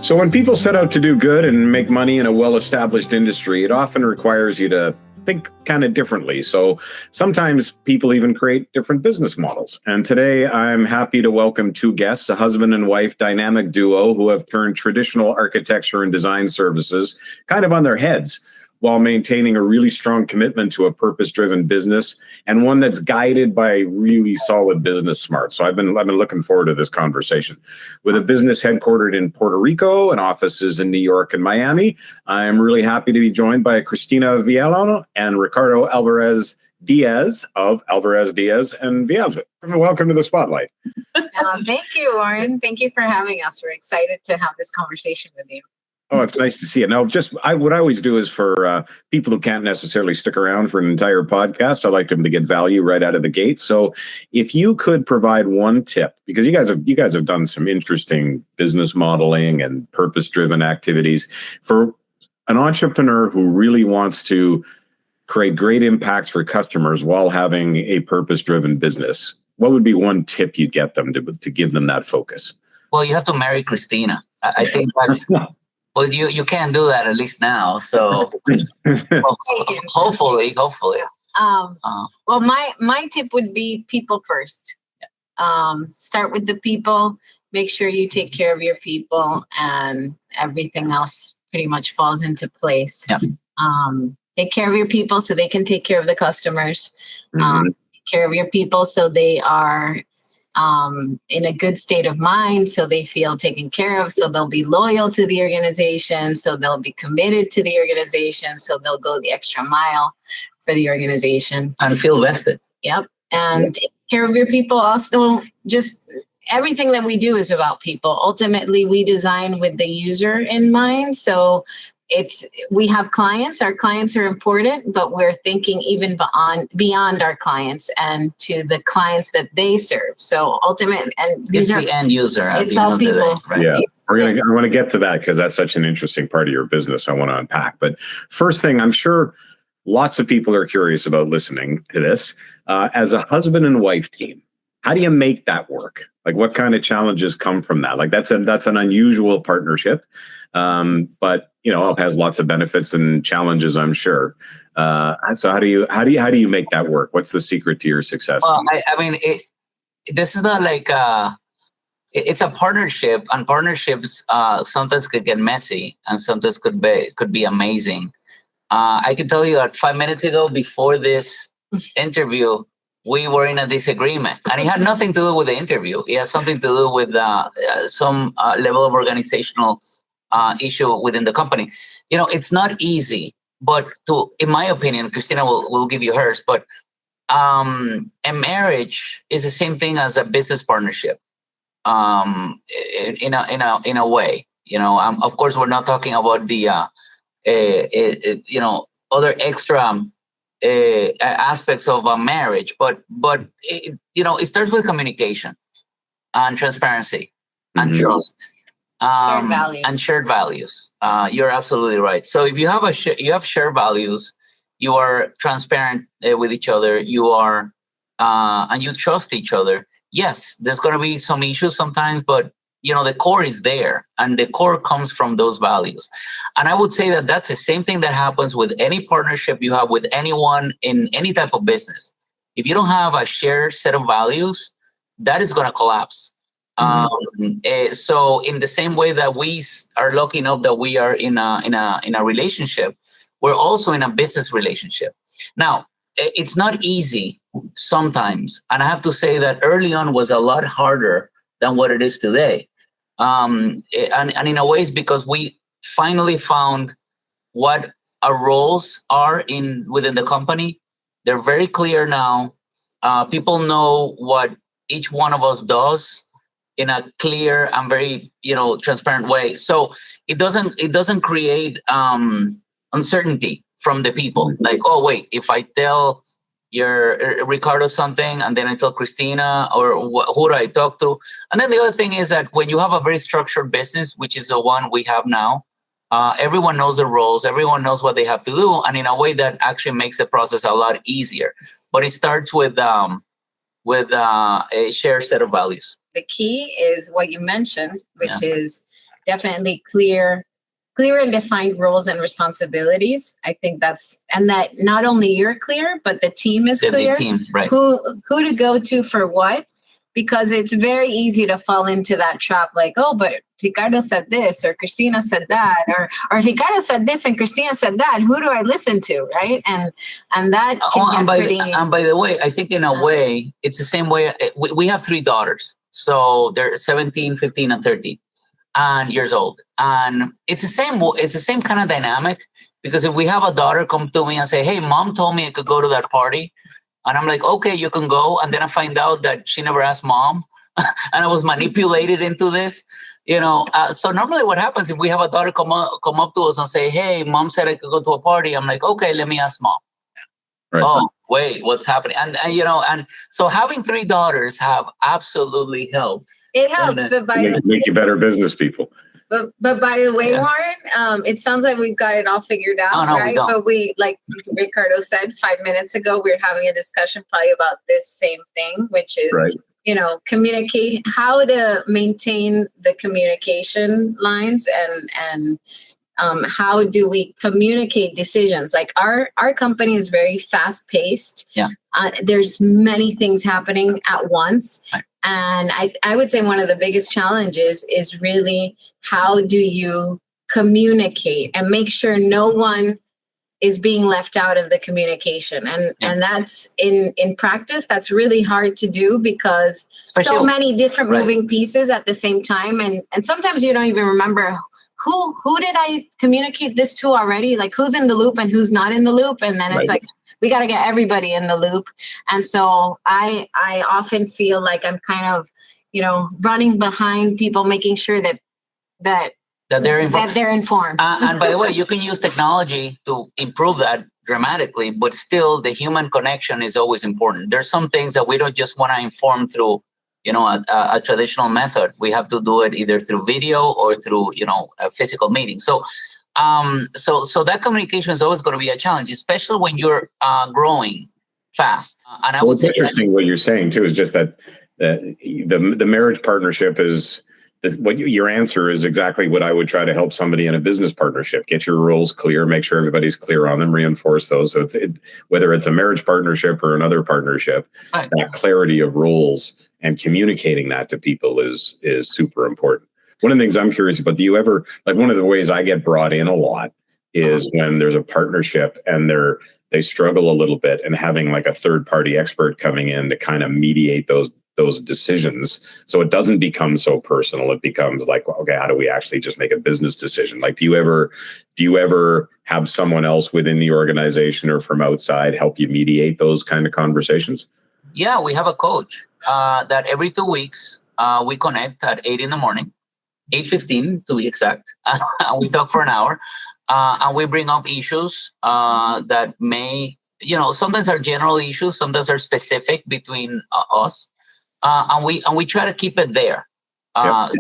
So when people set out to do good and make money in a well-established industry, it often requires you to think kind of differently. So sometimes people even create different business models. And today I'm happy to welcome two guests, a husband and wife dynamic duo who have turned traditional architecture and design services kind of on their heads while maintaining a really strong commitment to a purpose-driven business and one that's guided by really solid business smarts. So I've been looking forward to this conversation. With a business headquartered in Puerto Rico and offices in New York and Miami, I'm really happy to be joined by Christina Villalón and Ricardo Alvarez-Diaz of Alvarez-Diaz and Villalón. Welcome to the spotlight. Thank you, Warren. Thank you for having us. We're excited to have this conversation with you. Oh, it's nice to see it. Now, what I always do is for people who can't necessarily stick around for an entire podcast, I like them to get value right out of the gate. So if you could provide one tip, because you guys have done some interesting business modeling and purpose-driven activities for an entrepreneur who really wants to create great impacts for customers while having a purpose-driven business, what would be one tip you'd get them to give them that focus? Well, you have to marry Christina. I think that's... Well, you can't do that, at least now. So hopefully. Well, my tip would be people first. Start with the people. Make sure you take care of your people, and everything else pretty much falls into place. Yeah. Take care of your people so they can take care of the customers. Mm-hmm. Take care of your people so they are in a good state of mind, so they feel taken care of, so they'll be loyal to the organization, so they'll be committed to the organization, so they'll go the extra mile for the organization. And feel vested. Yep. And take care of your people. Also, just everything that we do is about people. Ultimately, we design with the user in mind. So we have clients. Our clients are important, but we're thinking even beyond our clients and to the clients that they serve. So ultimately, and it's the end user. It's all people. Right? Yeah. I want to get to that because that's such an interesting part of your business I want to unpack. But first thing, I'm sure lots of people are curious about listening to this. As a husband and wife team, how do you make that work? Like, what kind of challenges come from that? Like, that's an unusual partnership, but it has lots of benefits and challenges, I'm sure. So how do you make that work? What's the secret to your success? Well, I mean, this is not like it's a partnership, and partnerships sometimes could get messy, and sometimes could be amazing. I can tell you that 5 minutes ago, before this interview, we were in a disagreement, and it had nothing to do with the interview. It has something to do with some level of organizational issue within the company. It's not easy, but in my opinion, Christina will give you hers, but a marriage is the same thing as a business partnership, in a way. Of course, we're not talking about the other extra aspects of a marriage, but it starts with communication and transparency and trust. Shared values. You're absolutely right. So if you have shared values, you are transparent with each other. You are, and you trust each other. Yes, there's going to be some issues sometimes, but the core is there, and the core comes from those values. And I would say that that's the same thing that happens with any partnership you have with anyone in any type of business. If you don't have a shared set of values, that is going to collapse. So in the same way that we are lucky enough that we are in a relationship, we're also in a business relationship. Now, it's not easy sometimes, and I have to say that early on was a lot harder than what it is today. And in a way, it's because we finally found what our roles are within the company. They're very clear now. People know what each one of us does in a clear and very transparent way. So it doesn't create uncertainty from the people. Like, oh wait, if I tell Ricardo something and then I tell Christina, or who do I talk to? And then the other thing is that when you have a very structured business, which is the one we have now, everyone knows the roles, everyone knows what they have to do, and in a way that actually makes the process a lot easier. But it starts with a shared set of values. The key is what you mentioned, which is definitely clear and defined roles and responsibilities. I think and that not only you're clear, but the team is clear. The team, right. Who to go to for what, because it's very easy to fall into that trap. Like, oh, but Ricardo said this, or Christina said that, or Ricardo said this and Christina said that. Who do I listen to, right? And that can get pretty. And by the way, I think in a way, it's the same way. We have 3 daughters, so they're 17, 15, and 13. And years old, and it's the same kind of dynamic, because if we have a daughter come to me and say, hey, mom told me I could go to that party, and I'm like, okay, you can go, and then I find out that she never asked mom and I was manipulated into this, so normally what happens if we have a daughter come up to us and say, hey, mom said I could go to a party, I'm like, okay, let me ask mom. Right. Oh, wait, what's happening? And so having 3 daughters have absolutely helped. It helps, but make you better business people. But by the way, Warren, it sounds like we've got it all figured out, right? But we, like Ricardo said 5 minutes ago, we were having a discussion probably about this same thing, which is, communicate, how to maintain the communication lines, and how do we communicate decisions? Like our company is very fast paced. Yeah. There's many things happening at once. Right. And I would say one of the biggest challenges is really, how do you communicate and make sure no one is being left out of the communication? And that's in practice, that's really hard to do, because so many different moving pieces at the same time. And sometimes you don't even remember who did I communicate this to already? Like, who's in the loop and who's not in the loop? And then it's like, we got to get everybody in the loop. And so I often feel like I'm kind of, running behind people, making sure that they're informed. And by the way, you can use technology to improve that dramatically, but still the human connection is always important. There's some things that we don't just want to inform through, a traditional method. We have to do it either through video or through, a physical meeting. So that communication is always going to be a challenge, especially when you're growing fast. And what's interesting, what you're saying too, is just that the marriage partnership is what your answer is exactly what I would try to help somebody in a business partnership. Get your rules clear, make sure everybody's clear on them, reinforce those. So whether it's a marriage partnership or another partnership, that clarity of roles and communicating that to people is super important. One of the things I'm curious about, do you ever, like, one of the ways I get brought in a lot is when there's a partnership and they struggle a little bit, and having like a third party expert coming in to kind of mediate those decisions, so it doesn't become so personal. It becomes like, okay, how do we actually just make a business decision? Like, do you ever have someone else within the organization or from outside help you mediate those kind of conversations? Yeah, we have a coach that every 2 weeks we connect at 8 in the morning, 8:15 to be exact. And we talk for an hour, and we bring up issues that may, sometimes are general issues, sometimes are specific between us. And we try to keep it there. And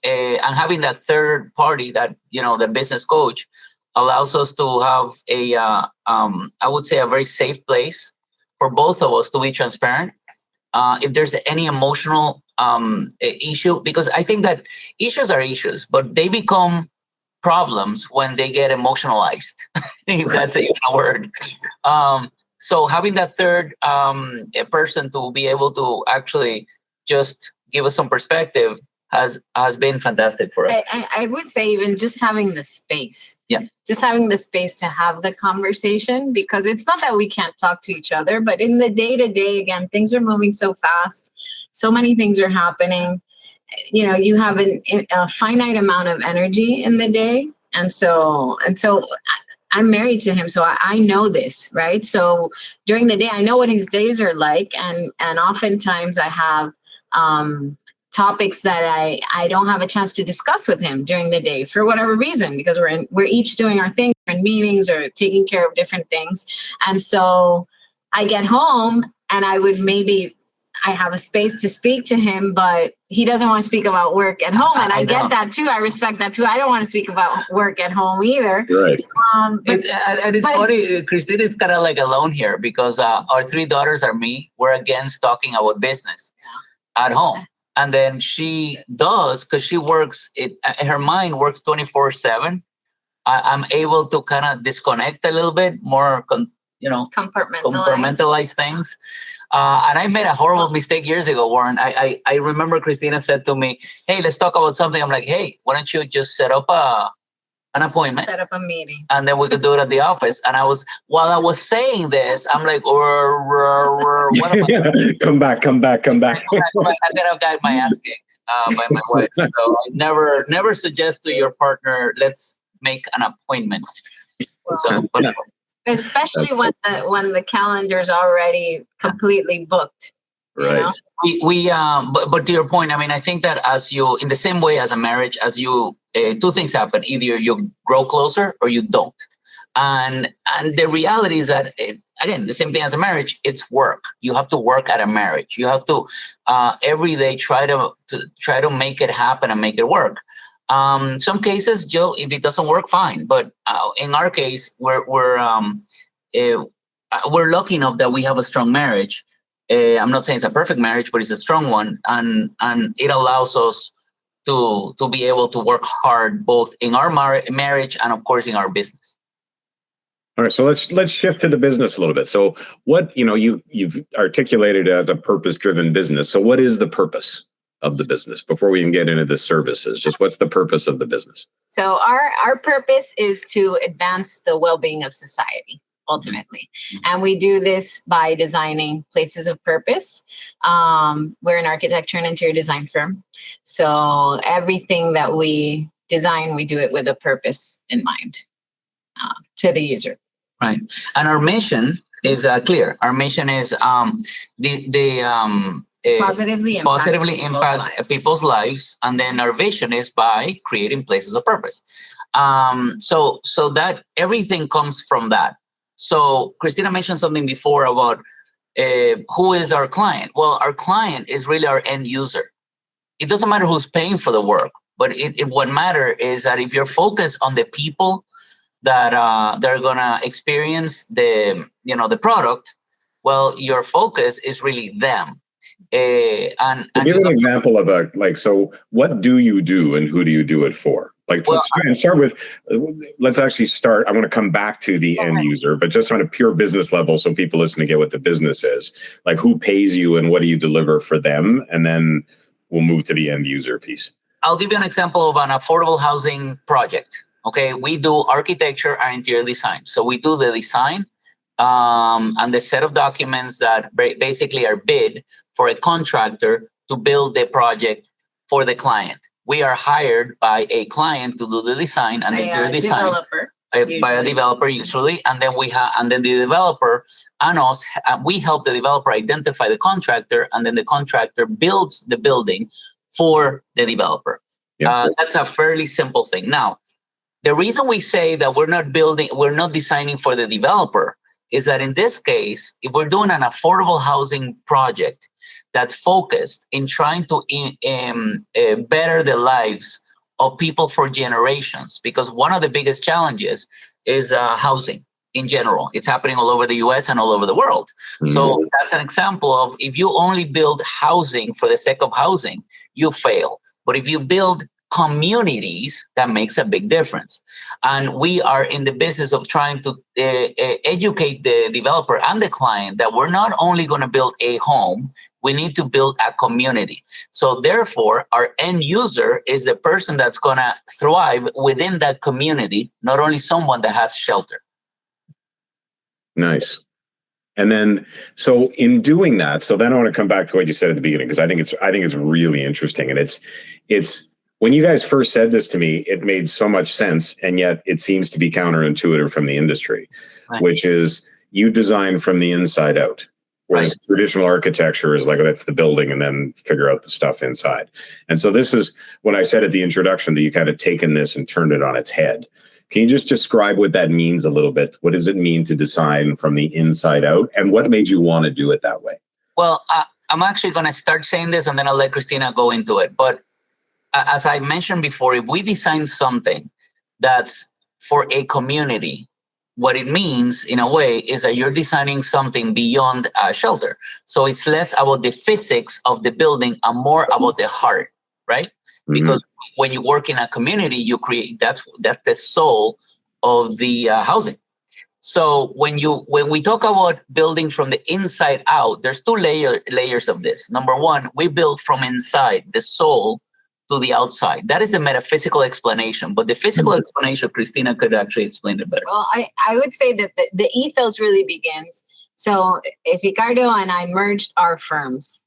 having that third party, that, the business coach, allows us to have I would say, a very safe place for both of us to be transparent. If there's any emotional issue, because I think that issues are issues, but they become problems when they get emotionalized, if that's even a word. So having that third person to be able to actually just give us some perspective has been fantastic for us. I would say even just having the space. Yeah. Just having the space to have the conversation, because it's not that we can't talk to each other, but in the day-to-day, again, things are moving so fast. So many things are happening. You have a finite amount of energy in the day. And so I'm married to him, so I know this, right? So during the day, I know what his days are like, and oftentimes I have topics that I don't have a chance to discuss with him during the day for whatever reason, because we're each doing our thing, we're in meetings or taking care of different things, and so I get home and I have a space to speak to him, but he doesn't want to speak about work at home. And I get that too. I respect that too. I don't want to speak about work at home either. Right. It's funny, Christina is kind of like alone here, because our 3 daughters are me. We're against talking about business at home. And then she does, because she works, her mind works 24/7. I'm able to kind of disconnect a little bit more, compartmentalize things. And I made a horrible mistake years ago, Warren. I remember Christina said to me, "Hey, let's talk about something." I'm like, "Hey, why don't you just set up an appointment? Set up a meeting. And then we could do it at the office." And while I was saying this, I'm like, what am I? Come back. And then I got my ass kicked by my wife. So I never suggest to your partner, let's make an appointment. Especially when the calendar's already completely booked. Right. But to your point, I mean, I think that in the same way as a marriage, two things happen: either you grow closer or you don't. And the reality is that, again, the same thing as a marriage, it's work. You have to work at a marriage. You have to every day try to make it happen and make it work. Some cases, Joe, if it doesn't work, fine. But in our case, we're lucky enough that we have a strong marriage. I'm not saying it's a perfect marriage, but it's a strong one, and it allows us to be able to work hard both in our marriage and, of course, in our business. All right, so let's shift to the business a little bit. So, what you've articulated as a purpose-driven business. So, what is the purpose of the business before we can get into the services? Just what's the purpose of the business? So our purpose is to advance the well-being of society, ultimately. And we do this by designing places of purpose. We're an architecture and interior design firm. So everything that we design, we do it with a purpose in mind to the user. Right. And our mission is clear. Our mission is positively impact people's lives, and then our vision is by creating places of purpose. So that everything comes from that. So Christina mentioned something before about who is our client. Well, our client is really our end user. It doesn't matter who's paying for the work, but what matters is that if you're focused on the people that they're gonna experience the product, well, your focus is really them. And give an example of so what do you do and who do you do it for? Start with, let's actually start. I want to come back to the end user, but just on a pure business level, so people listen to get what the business is. Like, who pays you and what do you deliver for them? And then we'll move to the end user piece. I'll give you an example of an affordable housing project. Okay, we do architecture and interior design. So we do the design and the set of documents that basically are bid for a contractor to build the project for the client. We are hired by a client to do the design and the interior design by a developer usually, and then the developer and us, we help the developer identify the contractor, and then the contractor builds the building for the developer. That's a fairly simple thing. Now, the reason we say that we're not designing for the developer is that in this case, if we're doing an affordable housing project that's focused in trying to better the lives of people for generations, because one of the biggest challenges is housing in general. It's happening all over the US and all over the world. Mm-hmm. So that's an example of, if you only build housing for the sake of housing, you fail. But if you build communities, that makes a big difference. And we are in the business of trying to educate the developer and the client that we're not only going to build a home, we need to build a community. So therefore, our end user is the person that's going to thrive within that community, not only someone that has shelter. Nice. And then, so in doing that, so then I want to come back to what you said at the beginning, because I think it's really interesting. And it's when you guys first said this to me, it made so much sense, and yet it seems to be counterintuitive from the industry, right, which is you design from the inside out, whereas right, traditional architecture is like, that's the building and then figure out the stuff inside. And so this is when I said at the introduction that you kind of taken this and turned it on its head. Can you just describe what that means a little bit? What does it mean to design from the inside out, and what made you want to do it that way? Well, I'm actually going to start saying this, and then I'll let Christina go into it. But as I mentioned before, if we design something that's for a community, what it means in a way is that you're designing something beyond a shelter. So it's less about the physics of the building and more about the heart, right? Because when you work in a community, you create, that's the soul of the housing. So when we talk about building from the inside out, there's two layers of this. Number one, we build from inside, the soul, to the outside. That is the metaphysical explanation. But the physical explanation, Christina could actually explain it better. Well, I would say that the ethos really begins. So if Ricardo and I merged our firms,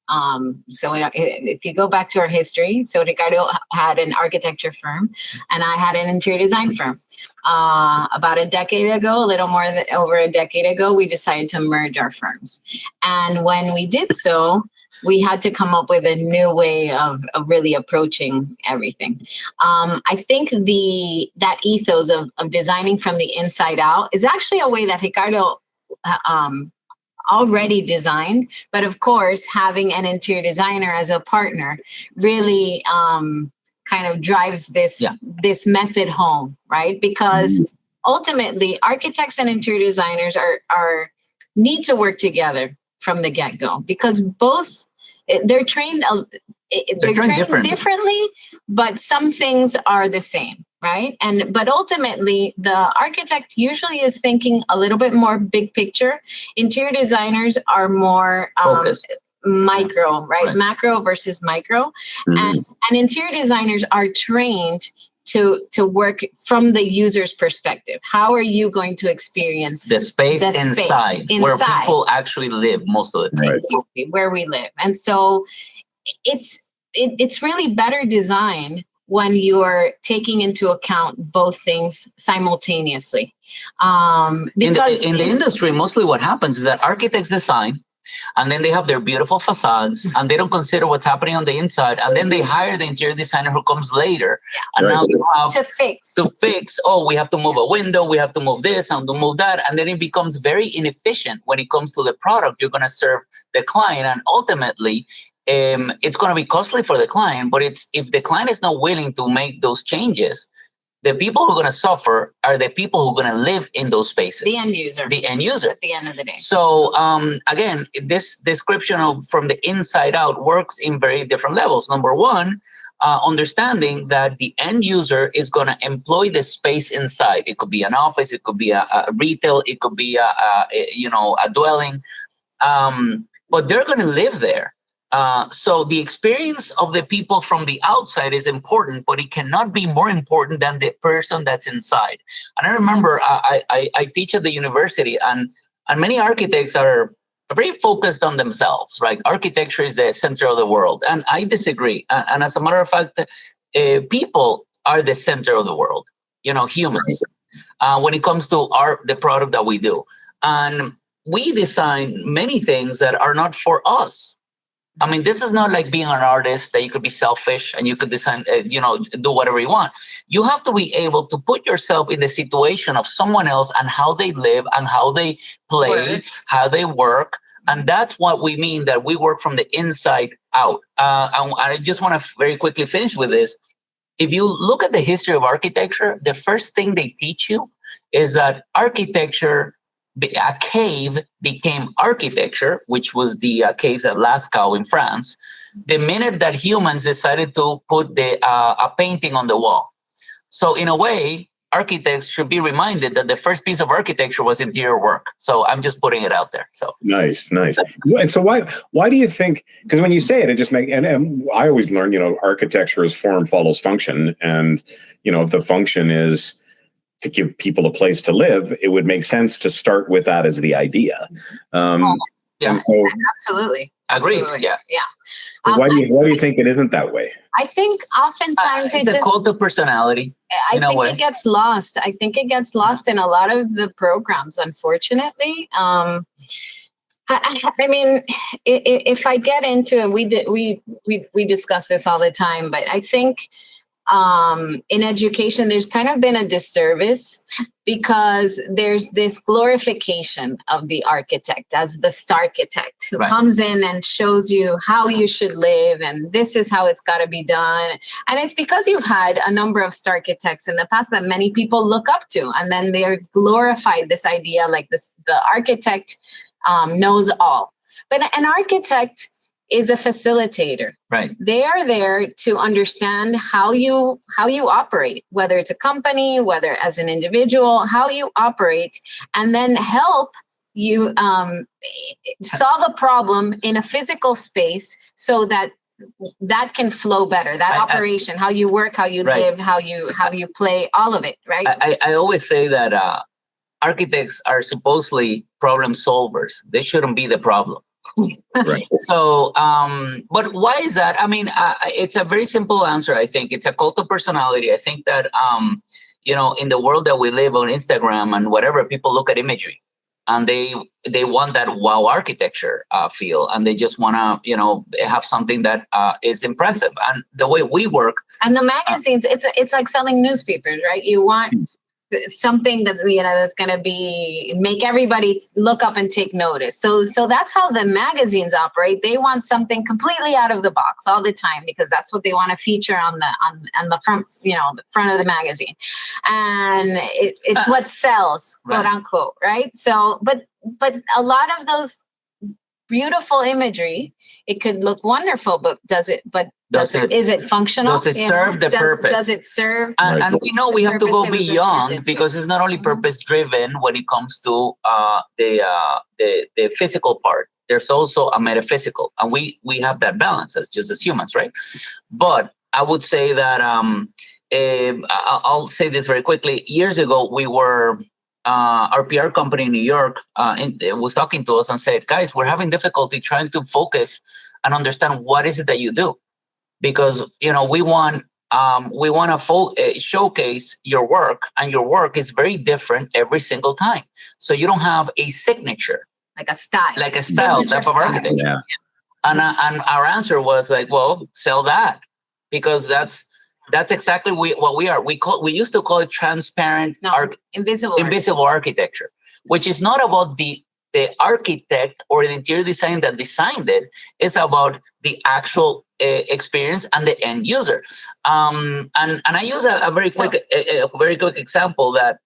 so if you go back to our history, so Ricardo had an architecture firm and I had an interior design firm. About a decade ago, a little more than over a decade ago, we decided to merge our firms. And when we did so, we had to come up with a new way of really approaching everything. I think that ethos of designing from the inside out is actually a way that Ricardo already designed. But of course, having an interior designer as a partner really kind of drives this method home, right? Because ultimately, architects and interior designers are need to work together from the get-go, because both they're trained differently, but some things are the same, right? But ultimately, the architect usually is thinking a little bit more big picture. Interior designers are more micro, right? Macro versus micro. And interior designers are trained to work from the user's perspective. How are you going to experience the space inside where people actually live most of the time? Exactly, where we live. And so it's really better design when you're taking into account both things simultaneously. Because in the industry, mostly what happens is that architects design, and then they have their beautiful facades, and they don't consider what's happening on the inside. And then they hire the interior designer who comes later. And now they have to fix. Oh, we have to move a window. We have to move this and to move that. And then it becomes very inefficient when it comes to the product you're going to serve the client. And ultimately, it's going to be costly for the client. But if the client is not willing to make those changes, the people who are going to suffer are the people who are going to live in those spaces. The end user. At the end of the day. So again, this description of from the inside out works in very different levels. Number one, understanding that the end user is going to employ the space inside. It could be an office, it could be a retail, it could be a dwelling, but they're going to live there. So the experience of the people from the outside is important, but it cannot be more important than the person that's inside. And I remember I teach at the university, and many architects are very focused on themselves, right? Architecture is the center of the world. And I disagree. And as a matter of fact, people are the center of the world, humans, when it comes to the product that we do. And we design many things that are not for us. I mean, this is not like being an artist that you could be selfish and you could design, do whatever you want. You have to be able to put yourself in the situation of someone else and how they live and how they play, how they work. And that's what we mean that we work from the inside out. And I just want to very quickly finish with this. If you look at the history of architecture, the first thing they teach you is that architecture, a cave became architecture, which was the caves at Lascaux in France, the minute that humans decided to put a painting on the wall. So in a way, architects should be reminded that the first piece of architecture was interior work. So I'm just putting it out there. So nice. And so why do you think, because when you say it, it just makes, and I always learn, architecture is form follows function. And, if the function is to give people a place to live, it would make sense to start with that as the idea. And so, absolutely. Agreed. Yeah. Why do you think it isn't that way? I think oftentimes it's a cult of personality. I think it gets lost. I think it gets lost in a lot of the programs, unfortunately. I mean, if I get into it, we discuss this all the time, but I think in education, there's kind of been a disservice because there's this glorification of the architect as the starchitect who comes in and shows you how you should live and this is how it's got to be done. And it's because you've had a number of starchitects in the past that many people look up to, and then they're glorified this idea like this, the architect knows all. But an architect is a facilitator. Right. They are there to understand how you operate, whether it's a company, whether as an individual, how you operate, and then help you solve a problem in a physical space so that can flow better. That operation, how you work, how you live, how you play, all of it. Right. I always say that architects are supposedly problem solvers. They shouldn't be the problem. Right. So, but why is that? I mean, it's a very simple answer. I think it's a cult of personality. I think that, in the world that we live on Instagram and whatever, people look at imagery and they want that wow architecture feel, and they just want to, have something that is impressive. And the way we work. And the magazines, it's like selling newspapers, right? You want something that's that's going to make everybody look up and take notice. So that's how the magazines operate. They want something completely out of the box all the time because that's what they want to feature on the front, the front of the magazine, and it's what sells, quote unquote, right? So, but a lot of those beautiful imagery, it could look wonderful, but is it functional? Does it serve the purpose? Does it serve? And we know we have to go beyond because it's not only purpose driven when it comes to the physical part. There's also a metaphysical, and we have that balance as humans, right? But I would say that I'll say this very quickly. Years ago, we were. Our PR company in New York was talking to us and said, guys, we're having difficulty trying to focus and understand what is it that you do. Because, we want to showcase your work, and your work is very different every single time. So you don't have a signature. Like a style type of architecture. Yeah. And our answer was like, well, sell that, because that's exactly what we are. We used to call it transparent, invisible architecture, which is not about the architect or the interior design that designed it. It's about the actual experience and the end user. And I use a very quick example that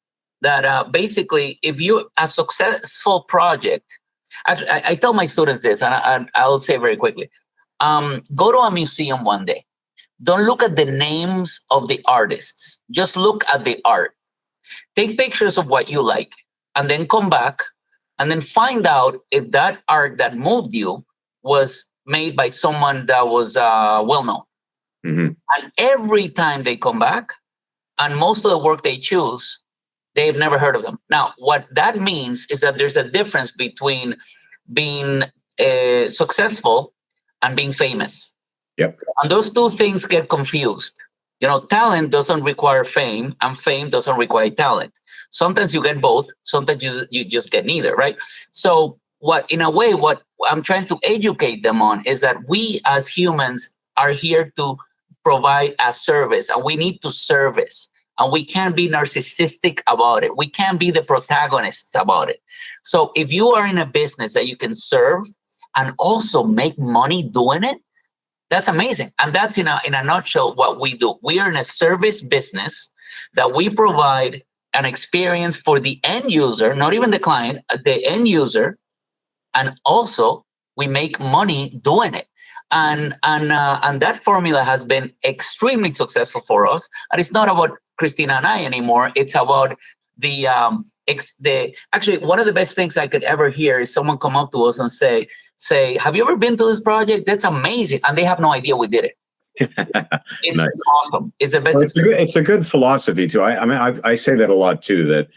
basically, if you a successful project, I tell my students this, and I'll say very quickly, go to a museum one day. Don't look at the names of the artists. Just look at the art. Take pictures of what you like, and then come back and then find out if that art that moved you was made by someone that was well-known. Mm-hmm. And every time they come back, and most of the work they choose, they've never heard of them. Now, what that means is that there's a difference between being successful and being famous. Yep. And those two things get confused. Talent doesn't require fame, and fame doesn't require talent. Sometimes you get both. Sometimes you just get neither, right? So what I'm trying to educate them on is that we as humans are here to provide a service, and we need to service. And we can't be narcissistic about it. We can't be the protagonists about it. So if you are in a business that you can serve and also make money doing it, that's amazing. And that's in a nutshell what we do. We are in a service business that we provide an experience for the end user, not even the client, the end user. And also we make money doing it. And that formula has been extremely successful for us. And it's not about Christina and I anymore. It's about actually, one of the best things I could ever hear is someone come up to us and say, have you ever been to this project? That's amazing. And they have no idea we did it. It's nice. Awesome. It's the best. Well, it's a good philosophy too. I say that a lot too, that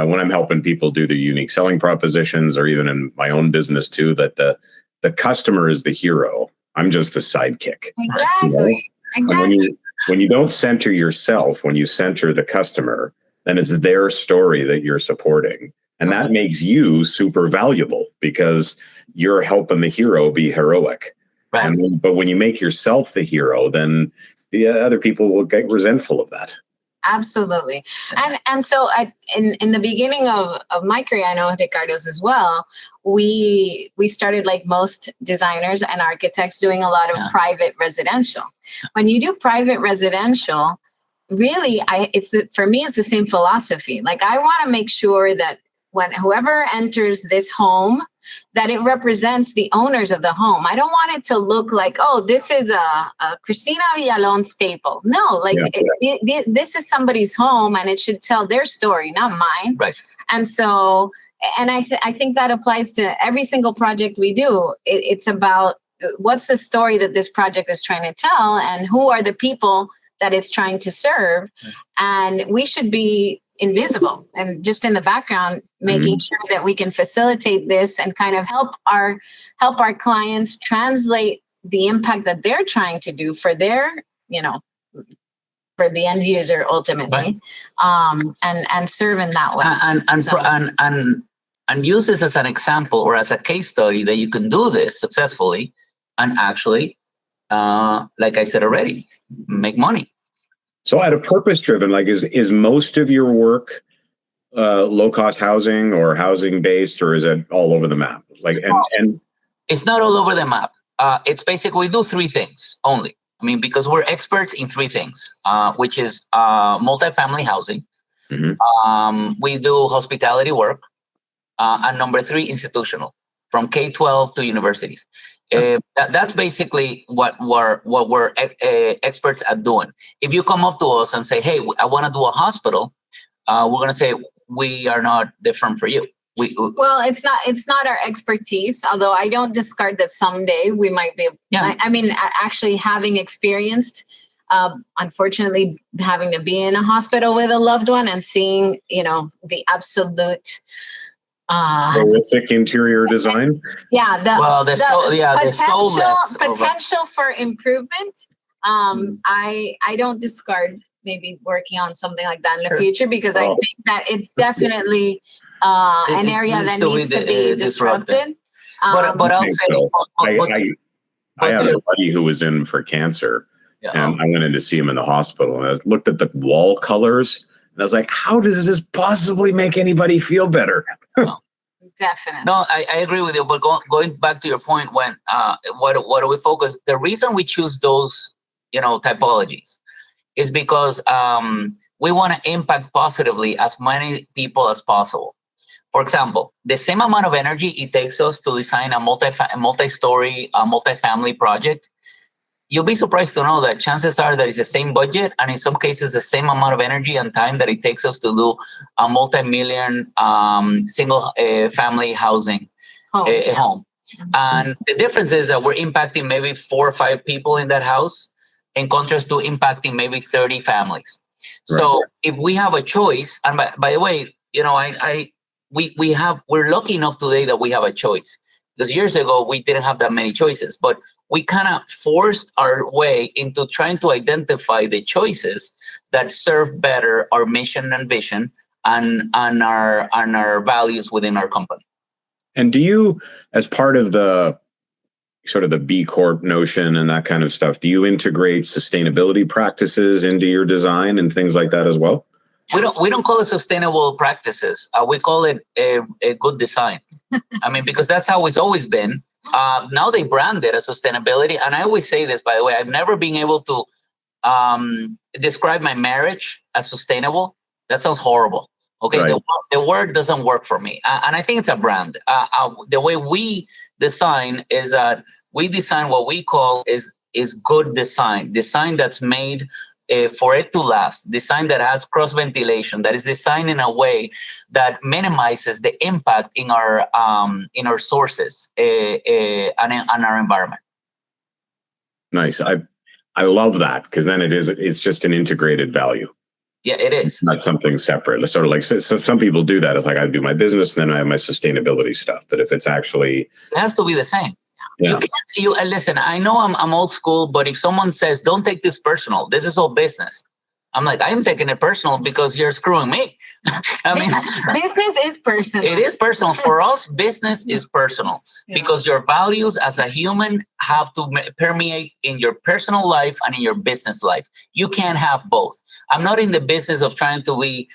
when I'm helping people do their unique selling propositions, or even in my own business too, that the customer is the hero. I'm just the sidekick. Exactly. Exactly. When you don't center yourself, when you center the customer, then it's their story that you're supporting. And that makes you super valuable because you're helping the hero be heroic. Right. But when you make yourself the hero, then the other people will get resentful of that. Absolutely. And so in the beginning of my career, I know Ricardo's as well, we started like most designers and architects doing a lot of private residential. When you do private residential, really, for me, it's the same philosophy. Like, I want to make sure that when whoever enters this home, that it represents the owners of the home. I don't want it to look like, oh, this is a Christina Villalón staple. No, like this is somebody's home, and it should tell their story, not mine. Right. And so, and I think that applies to every single project we do. It's about what's the story that this project is trying to tell, and who are the people that it's trying to serve. And we should be invisible and just in the background, making sure that we can facilitate this and kind of help our clients translate the impact that they're trying to do for their, for the end user ultimately, and serve in that way. And use this as an example or as a case study that you can do this successfully and actually, like I said already, make money. So at a purpose-driven, like is most of your work low-cost housing or housing-based, or is it all over the map? Like, and it's not all over the map. It's basically, we do three things only. I mean, because we're experts in three things, which is multifamily housing. We do hospitality work, and number three, institutional, from K-12 to universities. That's basically what we're experts at doing. If you come up to us and say, "Hey, I want to do a hospital," we're going to say we are not the firm for you. Well, it's not our expertise. Although I don't discard that someday we might be. Yeah. I mean, actually, having experienced, unfortunately, having to be in a hospital with a loved one and seeing, the absolute. Horrific interior design. Yeah, the potential for improvement. I don't discard maybe working on something like that in the future, because I think that it's definitely an area that needs to be disrupted. But I'll say, so. I have a buddy who was in for cancer, and I went in to see him in the hospital, and I looked at the wall colors. And I was like, how does this possibly make anybody feel better? Definitely. No, I agree with you. But going back to your point, when what do we focus? The reason we choose those, typologies is because we want to impact positively as many people as possible. For example, the same amount of energy it takes us to design a multi-story, multi-family project, you'll be surprised to know that chances are that it's the same budget, and in some cases the same amount of energy and time that it takes us to do a multi-million single family housing home. And the difference is that we're impacting maybe 4 or 5 people in that house, in contrast to impacting maybe 30 families. Right. So if we have a choice, and by the way, we're lucky enough today that we have a choice. Because years ago, we didn't have that many choices, but we kind of forced our way into trying to identify the choices that serve better our mission and vision and our values within our company. And do you, as part of the sort of the B Corp notion and that kind of stuff, do you integrate sustainability practices into your design and things like that as well? We don't call it sustainable practices. We call it a good design. I mean, because that's how it's always been. Now they brand it as sustainability. And I always say this, by the way, I've never been able to describe my marriage as sustainable. That sounds horrible. Okay, right. The word doesn't work for me. And I think it's a brand. The way we design is that we design what we call is good design that's made for it to last, design that has cross ventilation, that is designed in a way that minimizes the impact in our sources and our environment. Nice. I love that, because then it's just an integrated value. Yeah, it is. It's not something separate. It's sort of like, so some people do that. It's like, I do my business and then I have my sustainability stuff. But if it's actually, it has to be the same. Yeah. You listen, I know I'm old school, but if someone says, don't take this personal, this is all business, I'm like, I'm taking it personal because you're screwing me. I mean, business is personal. it is personal. For us, business is personal because your values as a human have to permeate in your personal life and in your business life. You can't have both. I'm not in the business of trying to be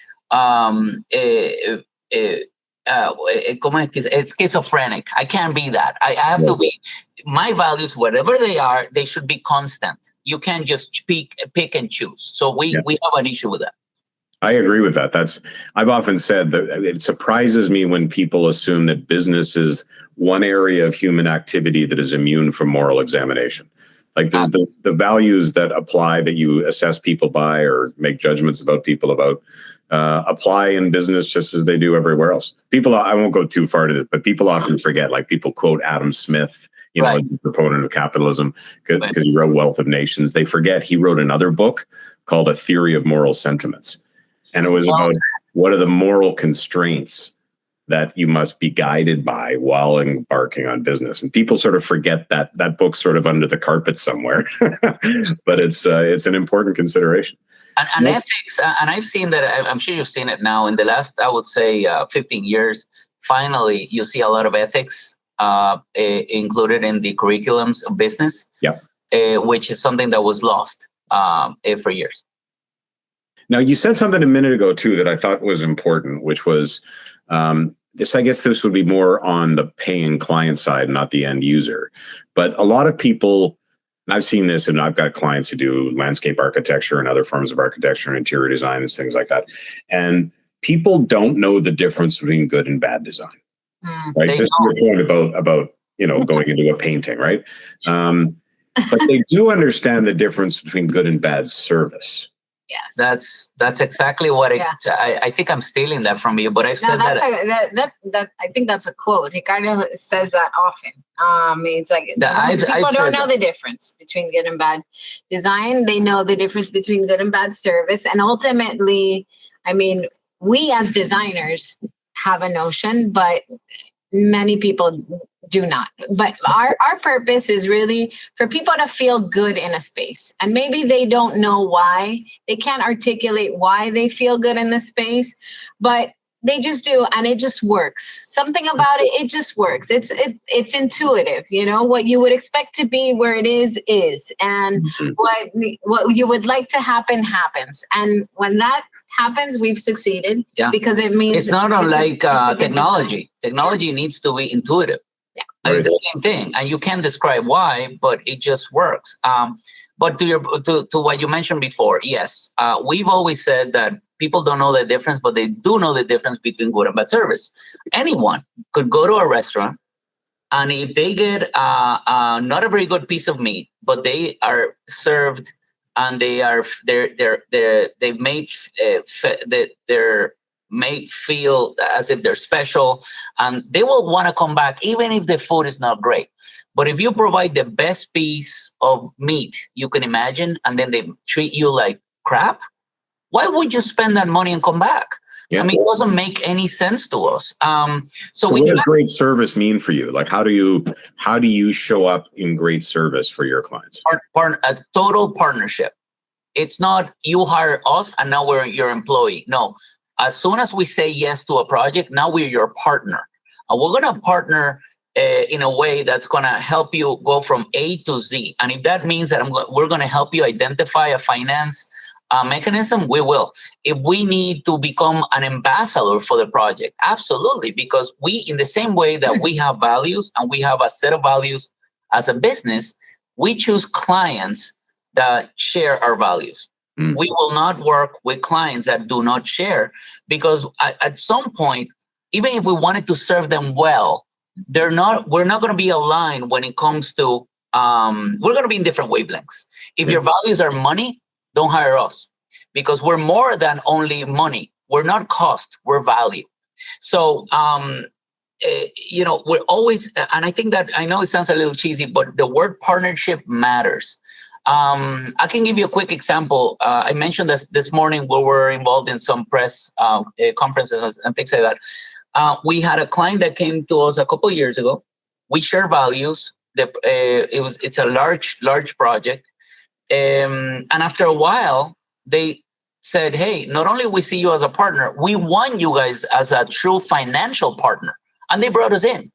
schizophrenic. I can't be that. I have to be, my values, whatever they are, they should be constant. You can't just pick and choose. So we have an issue with that. I agree with that. I've often said that it surprises me when people assume that business is one area of human activity that is immune from moral examination. Like the values that apply, that you assess people by or make judgments about people about, apply in business just as they do everywhere else. I won't go too far to this, but people often forget, like people quote Adam Smith, as the proponent of capitalism because he wrote Wealth of Nations. They forget he wrote another book called A Theory of Moral Sentiments. And it was about what are the moral constraints that you must be guided by while embarking on business. And people sort of forget that book's sort of under the carpet somewhere, but it's an important consideration. And ethics, and I've seen that, I'm sure you've seen it now in the last, I would say, 15 years, finally, you see a lot of ethics included in the curriculums of business, which is something that was lost for years. Now, you said something a minute ago, too, that I thought was important, which was I guess this would be more on the paying client side, not the end user. But a lot of people, and I've seen this, and I've got clients who do landscape architecture and other forms of architecture and interior design and things like that. And people don't know the difference between good and bad design. Right? This is your point about going into a painting, right? But they do understand the difference between good and bad service. Yes, that's exactly what I think I'm stealing that from you, but I've said that I think that's a quote. Ricardo says that often. It's like people don't know the difference between good and bad design. They know the difference between good and bad service, and ultimately, I mean, we as designers have a notion, but many people do not. But our purpose is really for people to feel good in a space. And maybe they don't know why. They can't articulate why they feel good in the space, but they just do, and it just works. Something about it just works. It's intuitive, what you would expect to be where it is, and what you would like to happen happens. And when that happens, we've succeeded because it means it's not unlike technology. Technology needs to be intuitive. It's the same thing, and you can't describe why, but it just works. But to what you mentioned before, yes, we've always said that people don't know the difference, but they do know the difference between good and bad service. Anyone could go to a restaurant, and if they get not a very good piece of meat, but they are served and they're made feel as if they're special, and they will want to come back even if the food is not great. But if you provide the best piece of meat you can imagine, and then they treat you like crap, why would you spend that money and come back? I mean, it doesn't make any sense to us. So what does great service mean for you? Like, how do you show up in great service for your clients? A total partnership. It's not you hire us and now we're your employee. No. As soon as we say yes to a project, now we're your partner. And we're going to partner in a way that's going to help you go from A to Z. And if that means that we're going to help you identify a finance mechanism, we will. If we need to become an ambassador for the project, absolutely. Because in the same way that we have values and we have a set of values as a business, we choose clients that share our values. We will not work with clients that do not share, because at some point, even if we wanted to serve them well, we're not going to be aligned when it comes to, we're going to be in different wavelengths. If your values are money, don't hire us, because we're more than only money. We're not cost, we're value. So, we're always, and I think that, I know it sounds a little cheesy, but the word partnership matters. I can give you a quick example. I mentioned this morning we were involved in some press conferences and things like that. We had a client that came to us a couple of years ago. We share values. It's a large project. And after a while, they said, hey, not only we see you as a partner, we want you guys as a true financial partner. And they brought us in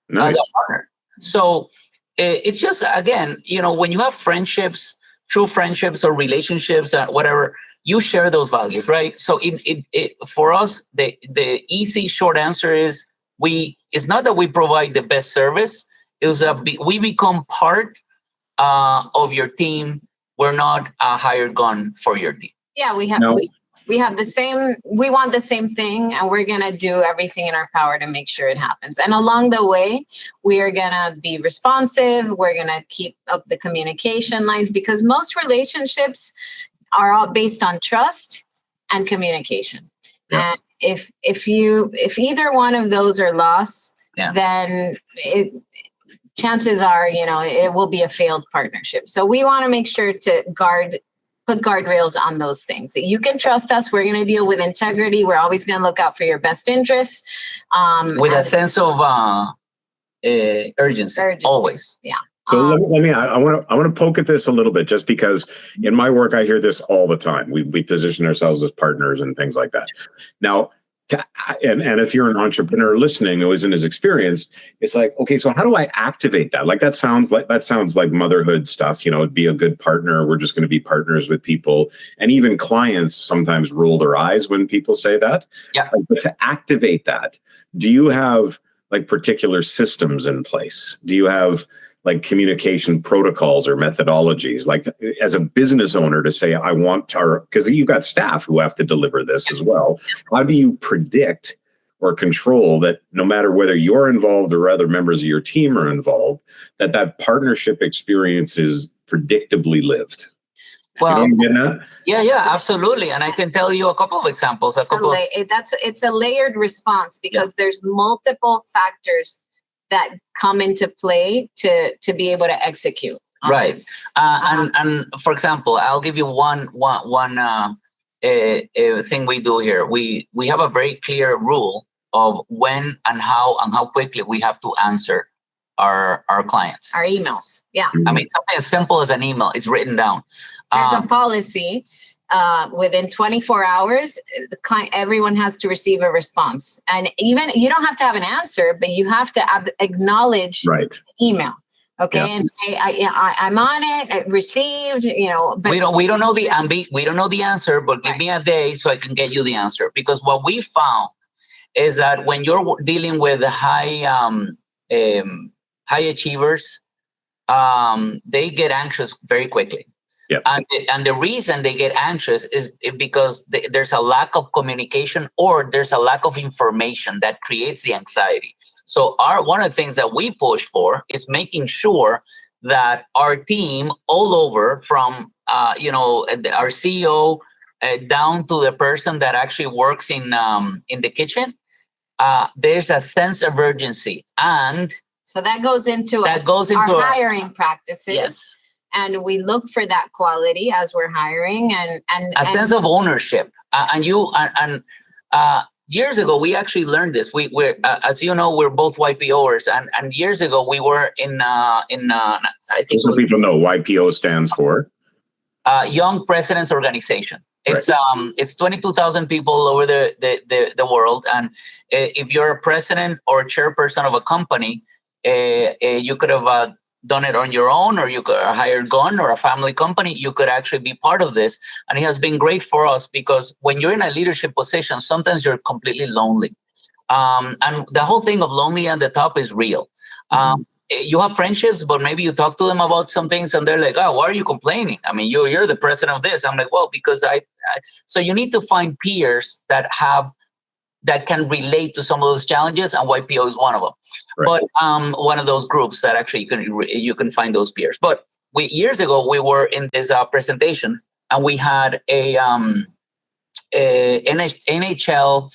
Nice. as a partner. So it's just, again, when you have friendships, true friendships or relationships, whatever, you share those values, right? So it for us, the easy short answer is it's not that we provide the best service. It was we become part of your team. We're not a hired gun for your team. Yeah, we have the same, we want the same thing, and we're going to do everything in our power to make sure it happens. And along the way, we are going to be responsive. We're going to keep up the communication lines, because most relationships are all based on trust and communication. Yeah. And if either one of those are lost, then chances are, it will be a failed partnership. So we want to make sure to put guardrails on those things. That you can trust us. We're going to deal with integrity. We're always going to look out for your best interests. With a sense of urgency, always. Yeah. So let me. I want to poke at this a little bit, just because in my work I hear this all the time. We position ourselves as partners and things like that. Now, and if you're an entrepreneur listening who isn't as experienced, it's like, okay, so how do I activate that? Like that sounds like motherhood stuff. Be a good partner. We're just going to be partners with people, and even clients sometimes roll their eyes when people say that. Yeah. But to activate that, do you have like particular systems in place? Do you have like communication protocols or methodologies, like as a business owner, to say, I want to, because you've got staff who have to deliver this as well. How do you predict or control that no matter whether you're involved or other members of your team are involved, that partnership experience is predictably lived? Well, you know yeah, absolutely. And I can tell you a couple of examples. It's a layered response, because there's multiple factors that come into play to be able to execute. Right. And for example, I'll give you one thing we do here. We have a very clear rule of when and how quickly we have to answer our clients. Our emails. Yeah. I mean, something as simple as an email, it's written down. There's a policy. Within 24 hours, everyone has to receive a response. And even you don't have to have an answer, but you have to acknowledge the email. Okay. Yeah. And say, I'm on it, I received, but we don't know the answer, but give me a day so I can get you the answer. Because what we found is that when you're dealing with high achievers, they get anxious very quickly. Yep. And the reason they get anxious is because there's a lack of communication, or there's a lack of information that creates the anxiety. So one of the things that we push for is making sure that our team all over, from our CEO down to the person that actually works in the kitchen, there's a sense of urgency, and so that goes into our hiring practices. Yes. And we look for that quality as we're hiring, and a sense of ownership. Years ago, we actually learned this. We're as you know, we're both YPOers, and years ago we were in I think some people know YPO stands for Young Presidents Organization. It's it's 22,000 people all over the world, and if you're a president or a chairperson of a company, you could have done it on your own, or you could hire gun or a family company. You could actually be part of this. And it has been great for us, because when you're in a leadership position, sometimes you're completely lonely. And the whole thing of lonely at the top is real. You have friendships, but maybe you talk to them about some things and they're like, oh, why are you complaining? I mean, you're the president of this. I'm like, well, because so you need to find peers that can relate to some of those challenges, and YPO is one of them. Right. But one of those groups that actually you can find those peers. But years ago we were in this presentation, and we had a NHL,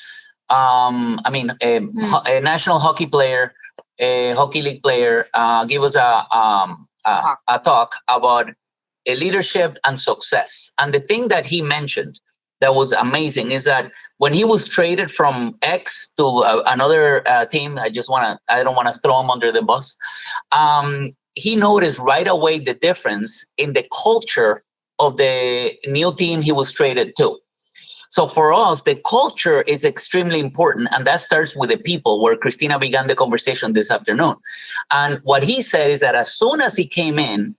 a national hockey player, a hockey league player, give us a talk about leadership and success. And the thing that he mentioned that was amazing is that when he was traded from X to another team, I don't want to throw him under the bus. He noticed right away the difference in the culture of the new team he was traded to. So for us, the culture is extremely important, and that starts with the people, where Christina began the conversation this afternoon. And what he said is that as soon as he came in,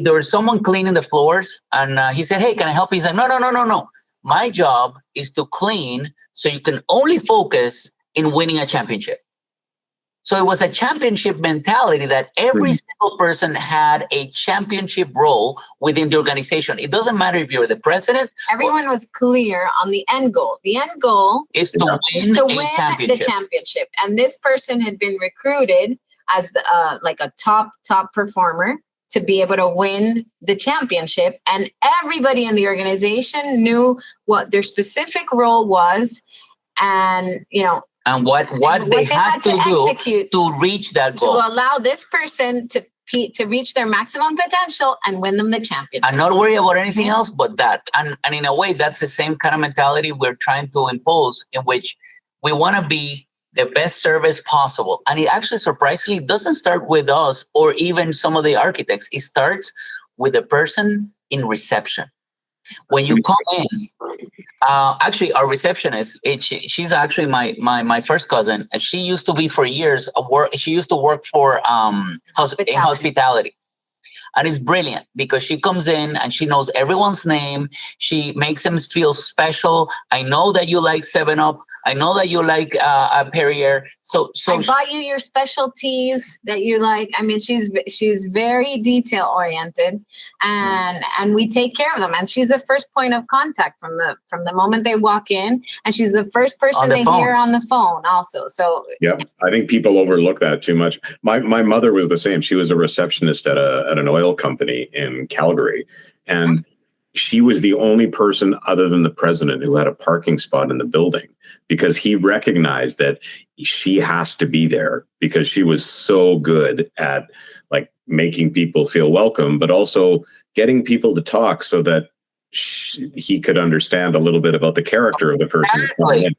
there was someone cleaning the floors, and he said, "Hey, can I help you?" He said, No. My job is to clean, so you can only focus in winning a championship." So it was a championship mentality that every single person had a championship role within the organization. It doesn't matter if you're the president. Everyone was clear on the end goal. The end goal is to win the championship. And this person had been recruited as like a top performer to be able to win the championship. And everybody in the organization knew what their specific role was. And, and what they had to do to reach that goal. To allow this person to reach their maximum potential and win them the championship. And not worry about anything else but that. And in a way, that's the same kind of mentality we're trying to impose, in which we want to be the best service possible. And it actually surprisingly doesn't start with us or even some of the architects. It starts with the person in reception. When you come in, actually, our receptionist, she's actually my first cousin, and she used to be for years she used to work for in hospitality. And it's brilliant because she comes in and she knows everyone's name. She makes them feel special. I know that you like 7-Up. I know that you like a Perrier. So I bought you your specialties that you like. I mean, she's very detail oriented, and we take care of them. And she's the first point of contact from the moment they walk in, and she's the first person they hear on the phone also. So yeah, I think people overlook that too much. My mother was the same. She was a receptionist at an oil company in Calgary, and she was the only person other than the president who had a parking spot in the building, because he recognized that she has to be there because she was so good at like making people feel welcome, but also getting people to talk so that he could understand a little bit about the character of the person. Exactly.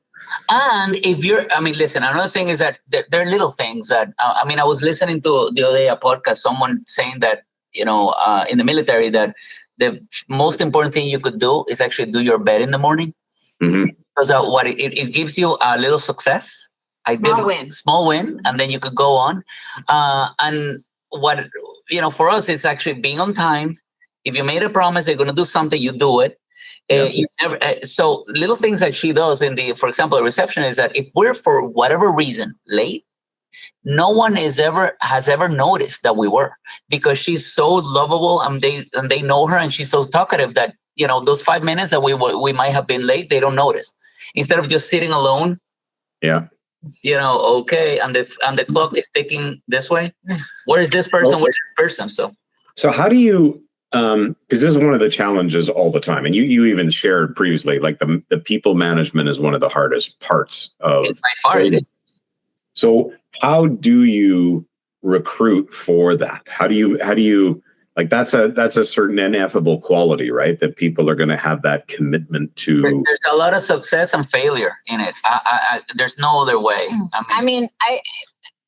And listen, another thing is that there are little things that, I was listening to the other day a podcast, someone saying that, in the military, that the most important thing you could do is actually do your bed in the morning. Mm-hmm. Because it gives you a little success. Small win, and then you could go on. And what, for us, it's actually being on time. If you made a promise, you're going to do something, you do it. So little things that she does for example, the reception is that if we're for whatever reason late, no one has ever noticed that we were, because she's so lovable and they know her, and she's so talkative that, those 5 minutes that we might have been late, they don't notice. Instead of just sitting alone. Yeah. Okay, and the clock is ticking this way. Where is this person? Where's this person? So how do you, because this is one of the challenges all the time, and you even shared previously, like the people management is one of the hardest parts of. It's by far. So how do you recruit for that? How do you like, that's a certain ineffable quality, right? That people are going to have that commitment to. There's a lot of success and failure in it. There's no other way.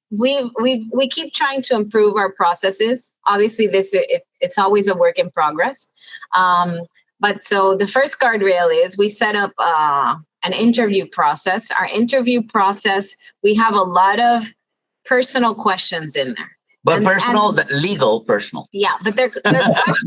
We keep trying to improve our processes. Obviously, it's always a work in progress. But so the first guardrail is we set up an interview process. Our interview process, we have a lot of personal questions in there. But legal personal. Yeah, but they're questions.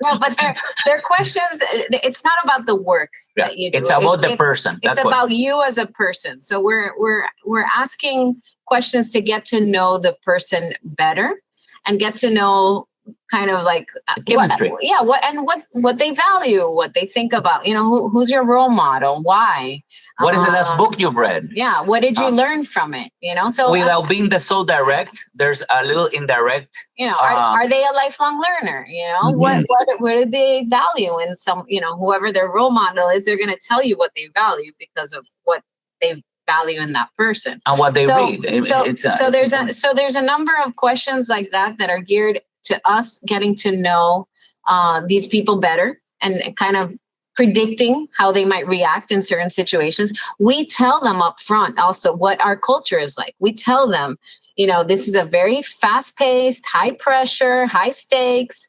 No, but they're questions. It's not about the work that you do. It's about the person. It's about you as a person. So we're asking questions to get to know the person better and get to know kind of like chemistry. What they value, what they think about. Who's your role model? Why? What is the last book you've read? Yeah. What did you learn from it? So without being so direct, there's a little indirect. Are they a lifelong learner? Mm-hmm. What do they value in some? Whoever their role model is, they're going to tell you what they value because of what they value in that person and what they read. There's a number of questions like that are geared to us getting to know these people better and kind of predicting how they might react in certain situations. We tell them up front also what our culture is like. We tell them, this is a very fast-paced, high-pressure, high-stakes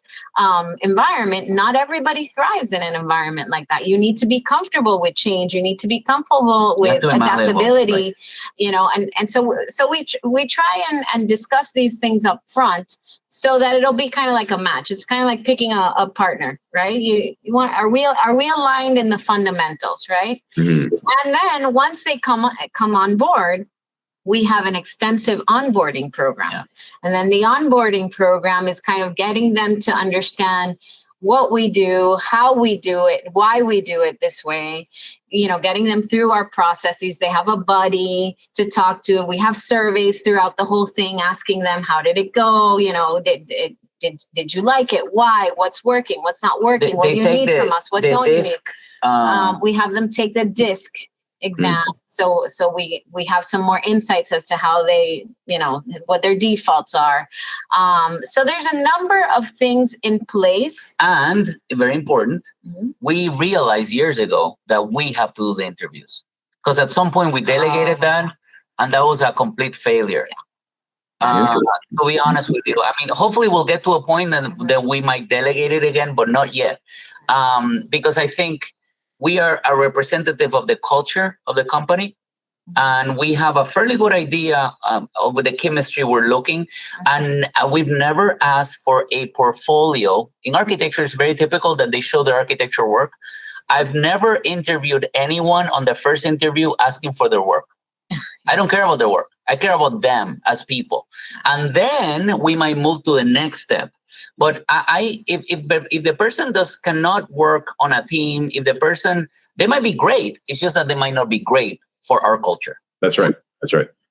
environment. Not everybody thrives in an environment like that. You need to be comfortable with change. You need to be comfortable with adaptability, right. And so we try and discuss these things up front so that it'll be kind of like a match. It's kind of like picking a partner, right? You want, are we aligned in the fundamentals, right? Mm-hmm. And then once they come on board, we have an extensive onboarding program. Yeah. And then the onboarding program is kind of getting them to understand what we do, how we do it, why we do it this way, getting them through our processes. They have a buddy to talk to. We have surveys throughout the whole thing, asking them, how did it go? Did you like it? Why? What's working? What's not working? What do you need from us? What don't you need? We have them take the DISC exam. So we have some more insights as to how they, what their defaults are. So there's a number of things in place. And very important, we realized years ago that we have to do the interviews, because at some point we delegated that, and that was a complete failure. Yeah. To be honest with you, I mean, hopefully we'll get to a point that we might delegate it again, but not yet. Because I think we are a representative of the culture of the company, and we have a fairly good idea of the chemistry we're looking. And we've never asked for a portfolio. In architecture, it's very typical that they show their architecture work. I've never interviewed anyone on the first interview asking for their work. I don't care about their work. I care about them as people. And then we might move to the next step. But if the person cannot work on a team, they might be great. It's just that they might not be great for our culture. That's right.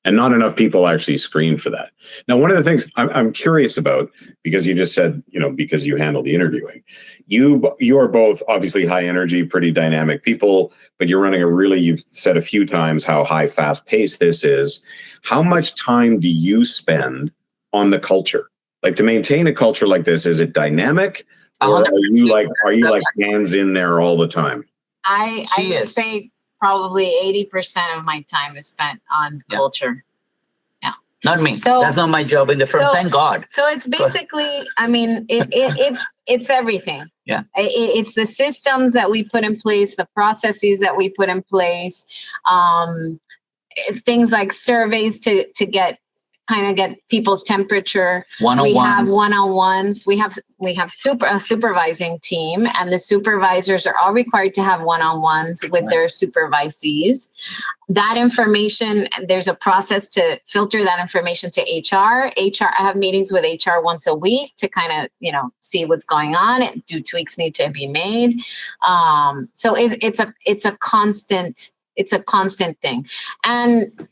And not enough people actually screen for that. Now, one of the things I'm curious about, because you just said, because you handle the interviewing, you are both obviously high energy, pretty dynamic people, but you're running you've said a few times how high, fast paced this is. How much time do you spend on the culture? Like, to maintain a culture like this, is it dynamic, or are you like hands in there all the time? I would say probably 80% of my time is spent on culture. Yeah, not me. So that's not my job in the firm. Thank God. So it's basically, I mean, it's everything. Yeah, it's the systems that we put in place, the processes that we put in place, things like surveys to get people's temperature. We have one-on-ones. We have a supervising team, and the supervisors are all required to have one-on-ones with their supervisees. That information, there's a process to filter that information to HR. I have meetings with HR once a week to kind of, see what's going on. Do tweaks need to be made? So it's a constant thing. And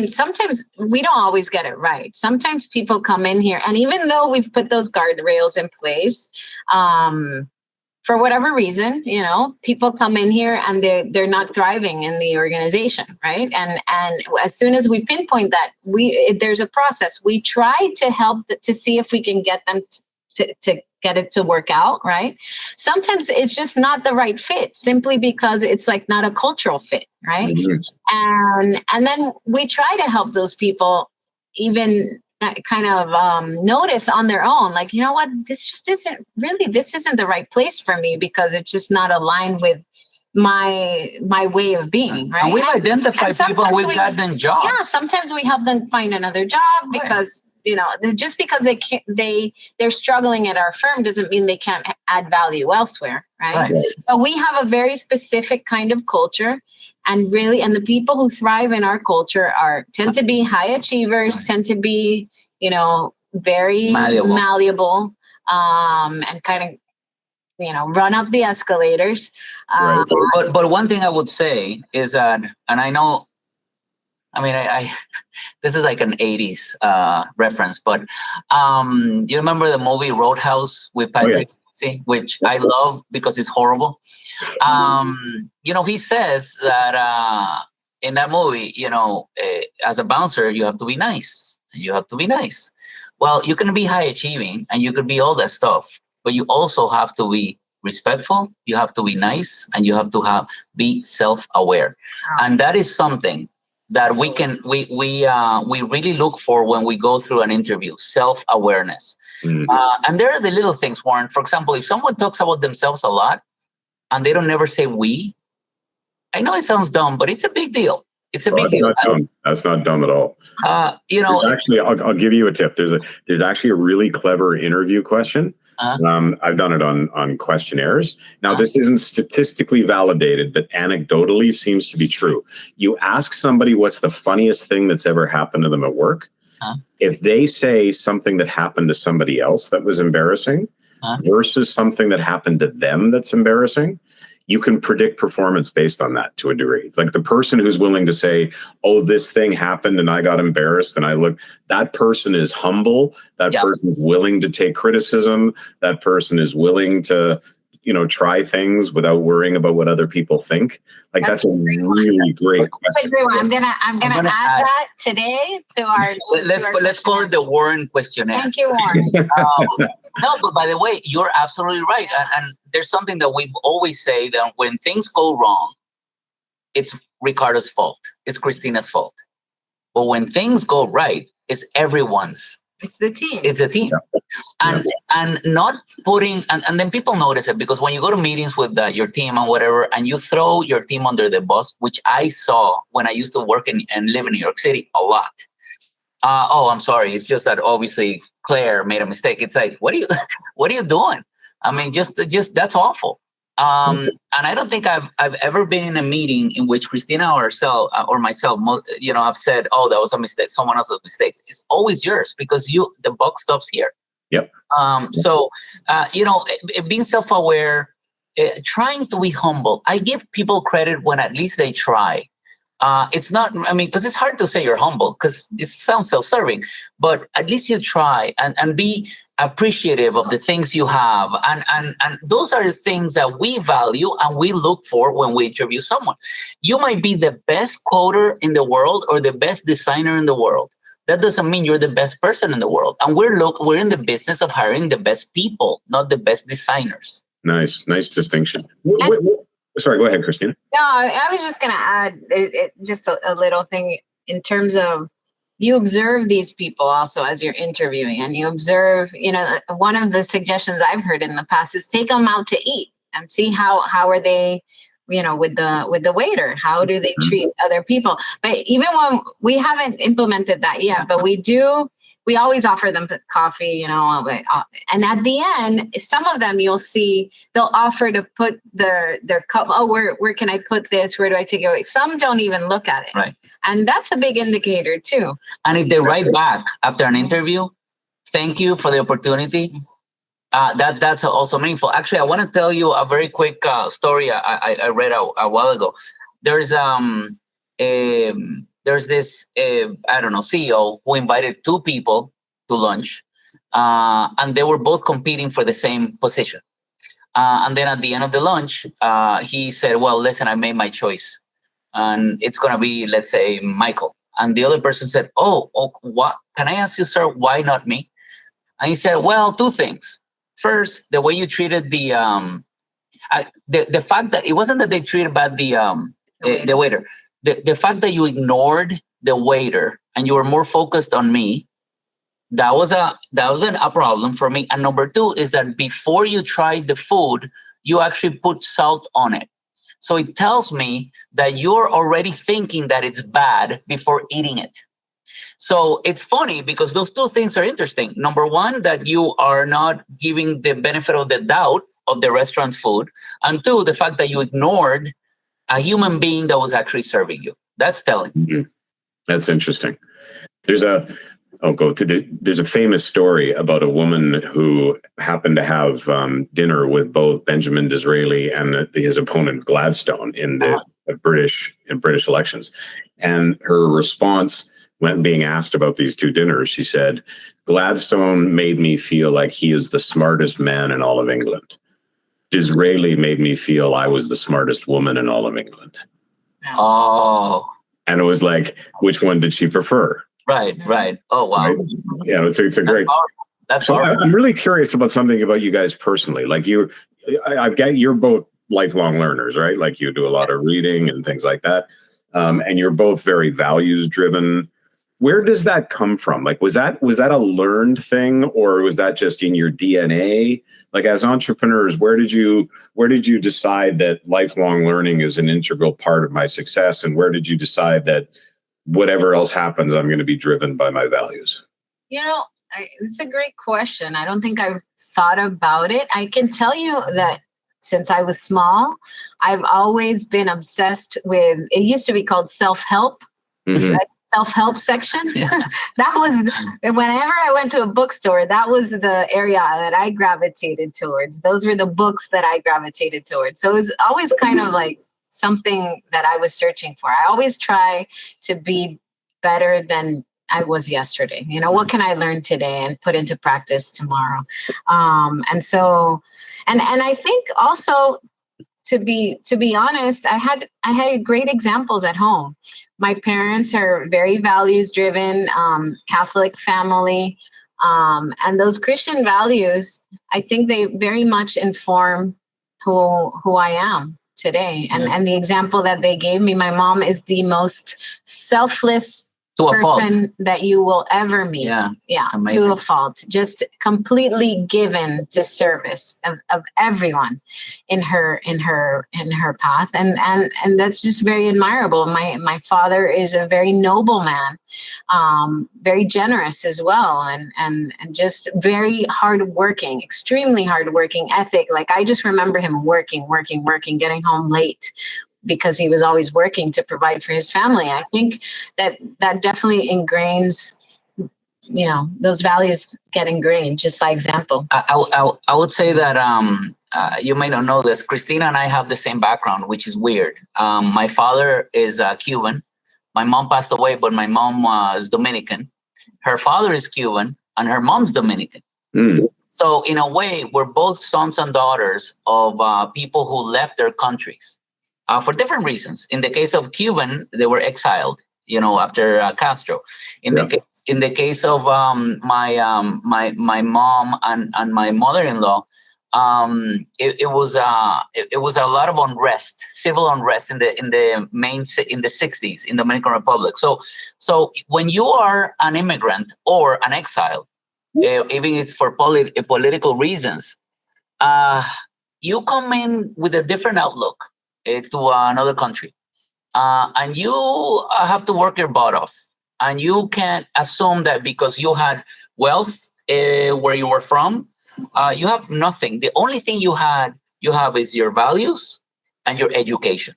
sometimes we don't always get it right. Sometimes people come in here, and even though we've put those guardrails in place, for whatever reason, people come in here and they're not thriving in the organization, right? And as soon as we pinpoint that, there's a process. We try to help to see if we can get them to get it to work out, right? Sometimes it's just not the right fit, simply because it's like not a cultural fit, right? Mm-hmm. And then we try to help those people even kind of notice on their own, like, you know what, this isn't the right place for me, because it's just not aligned with my way of being, right? And we've identified people, we've got them jobs. Yeah, sometimes we help them find another job because just because they're struggling at our firm doesn't mean they can't add value elsewhere, right? But we have a very specific kind of culture, and the people who thrive in our culture tend to be high achievers, tend to be, very malleable, and kind of, run up the escalators. But one thing I would say is that, and I know, I this is like an 80s reference, but you remember the movie Roadhouse with Patrick Swayze, which I love because it's horrible. He says that in that movie, as a bouncer, you have to be nice. You have to be nice. Well, you can be high achieving and you can be all that stuff, but you also have to be respectful. You have to be nice, and you have to be self-aware. And that is something that we really look for when we go through an interview: self-awareness. And there are the little things, Warren. For example, if someone talks about themselves a lot and they don't never say we, I know it sounds dumb, but it's a big deal. It's a big deal. Not dumb. That's not dumb at all. There's actually, I'll give you a tip. There's actually a really clever interview question. I've done it on questionnaires. Now, this isn't statistically validated, but anecdotally seems to be true. You ask somebody what's the funniest thing that's ever happened to them at work. If they say something that happened to somebody else that was embarrassing versus something that happened to them that's embarrassing, you can predict performance based on that to a degree. Like the person who's willing to say, oh, this thing happened and I got embarrassed and that person is humble. That person is willing to take criticism. That person is willing to, try things without worrying about what other people think. Like that's a really great question. I'm gonna add that today to our. Let's call it the Warren questionnaire. Thank you, Warren. No, but by the way, you're absolutely right. And there's something that we always say, that when things go wrong, it's Ricardo's fault. It's Christina's fault. But when things go right, it's everyone's. It's the team. It's a team. Yeah. And not putting, and then people notice it, because when you go to meetings with your team and whatever, and you throw your team under the bus, which I saw when I used to work and live in New York City a lot. I'm sorry. It's just that obviously Claire made a mistake. It's like, what are you doing? I mean, just that's awful. And I don't think I've ever been in a meeting in which Christina or myself, have said, oh, that was a mistake. Someone else's mistake. It's always yours, because the buck stops here. Yep. So, being self-aware, trying to be humble. I give people credit when at least they try. It's not, because it's hard to say you're humble because it sounds self-serving, but at least you try and be appreciative of the things you have. And those are the things that we value and we look for when we interview someone. You might be the best coder in the world or the best designer in the world. That doesn't mean you're the best person in the world. And we're in the business of hiring the best people, not the best designers. Nice distinction. Sorry, go ahead, Christina. No, I was just going to add just a little thing in terms of, you observe these people also as you're interviewing, and you observe, one of the suggestions I've heard in the past is take them out to eat and see how are they, with the waiter, how do they treat other people? But even when we haven't implemented that yet, but we always offer them coffee, and at the end, some of them you'll see they'll offer to put their cup. Oh, where can I put this? Where do I take it away? Some don't even look at it. Right. And that's a big indicator too. And if they write back after an interview, thank you for the opportunity. That's also meaningful. Actually, I want to tell you a very quick story I read a while ago. There's this CEO who invited two people to lunch, and they were both competing for the same position. And then at the end of the lunch, he said, well, listen, I made my choice. And it's going to be, let's say, Michael. And the other person said, oh, what? Can I ask you, sir, why not me? And he said, well, two things. First, the way you treated the fact that it wasn't that they treated bad the waiter. The fact that you ignored the waiter and you were more focused on me, that was a problem for me. And number two is that before you tried the food, you actually put salt on it. So it tells me that you're already thinking that it's bad before eating it. So it's funny because those two things are interesting. Number one, that you are not giving the benefit of the doubt of the restaurant's food. And two, the fact that you ignored a human being that was actually serving you. That's telling. Mm-hmm. That's interesting. There's a famous story about a woman who happened to have dinner with both Benjamin Disraeli and his opponent Gladstone in the British elections. And her response, when being asked about these two dinners, she said, Gladstone made me feel like he is the smartest man in all of England. Disraeli made me feel I was the smartest woman in all of England. Oh. And it was like, which one did she prefer? Right. Oh, wow. Right? Yeah, it's a great. That's so I'm really curious about something about you guys personally. Like you're both lifelong learners, right? Like you do a lot of reading and things like that. and you're both very values driven. Where does that come from? Like, was that a learned thing, or was that just in your DNA? Like, as entrepreneurs, where did you decide that lifelong learning is an integral part of my success, and where did you decide that whatever else happens, I'm going to be driven by my values? It's a great question. I don't think I've thought about it. I can tell you that since I was small, I've always been obsessed with, it used to be called self-help. Mm-hmm. Self-help section. That was, whenever I went to a bookstore, that was the area that I gravitated towards. Those were the books that I gravitated towards. So it was always kind of like something that I was searching for. I always try to be better than I was yesterday. What can I learn today and put into practice tomorrow? And I think also, to be honest, I had great examples at home. My parents are very values driven, Catholic family. And those Christian values, I think they very much inform who I am today. And the example that they gave me, my mom is the most selfless person that you will ever meet. To a fault. Just completely given to service of everyone in her path, and that's just very admirable. My father is a very noble man, very generous as well, and just very hardworking, extremely hardworking ethic. Like, I just remember him working, getting home late, because he was always working to provide for his family. I think that definitely ingrains, those values get ingrained just by example. I would say that you may not know this. Christina and I have the same background, which is weird. My father is Cuban. My mom passed away, but my mom was Dominican. Her father is Cuban, and her mom's Dominican. Mm. So in a way, we're both sons and daughters of people who left their countries. For different reasons. In the case of Cuban, they were exiled, after Castro. In the case of my mom and my mother-in-law, it was a lot of unrest, civil unrest in the 60s in the Dominican Republic. So when you are an immigrant or an exile, even it's for political reasons, you come in with a different outlook to another country, and you have to work your butt off, and you can't assume that because you had wealth where you were from, you have nothing. The only thing you have is your values and your education.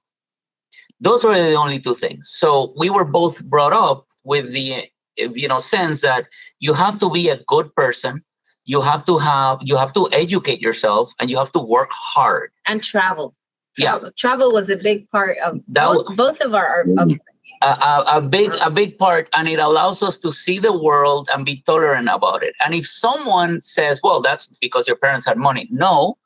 Those were the only two things. So we were both brought up with the sense that you have to be a good person, you have to educate yourself, and you have to work hard and travel. Travel was a big part of both of our a big part, and it allows us to see the world and be tolerant about it. And if someone says, well, that's because your parents had money, no,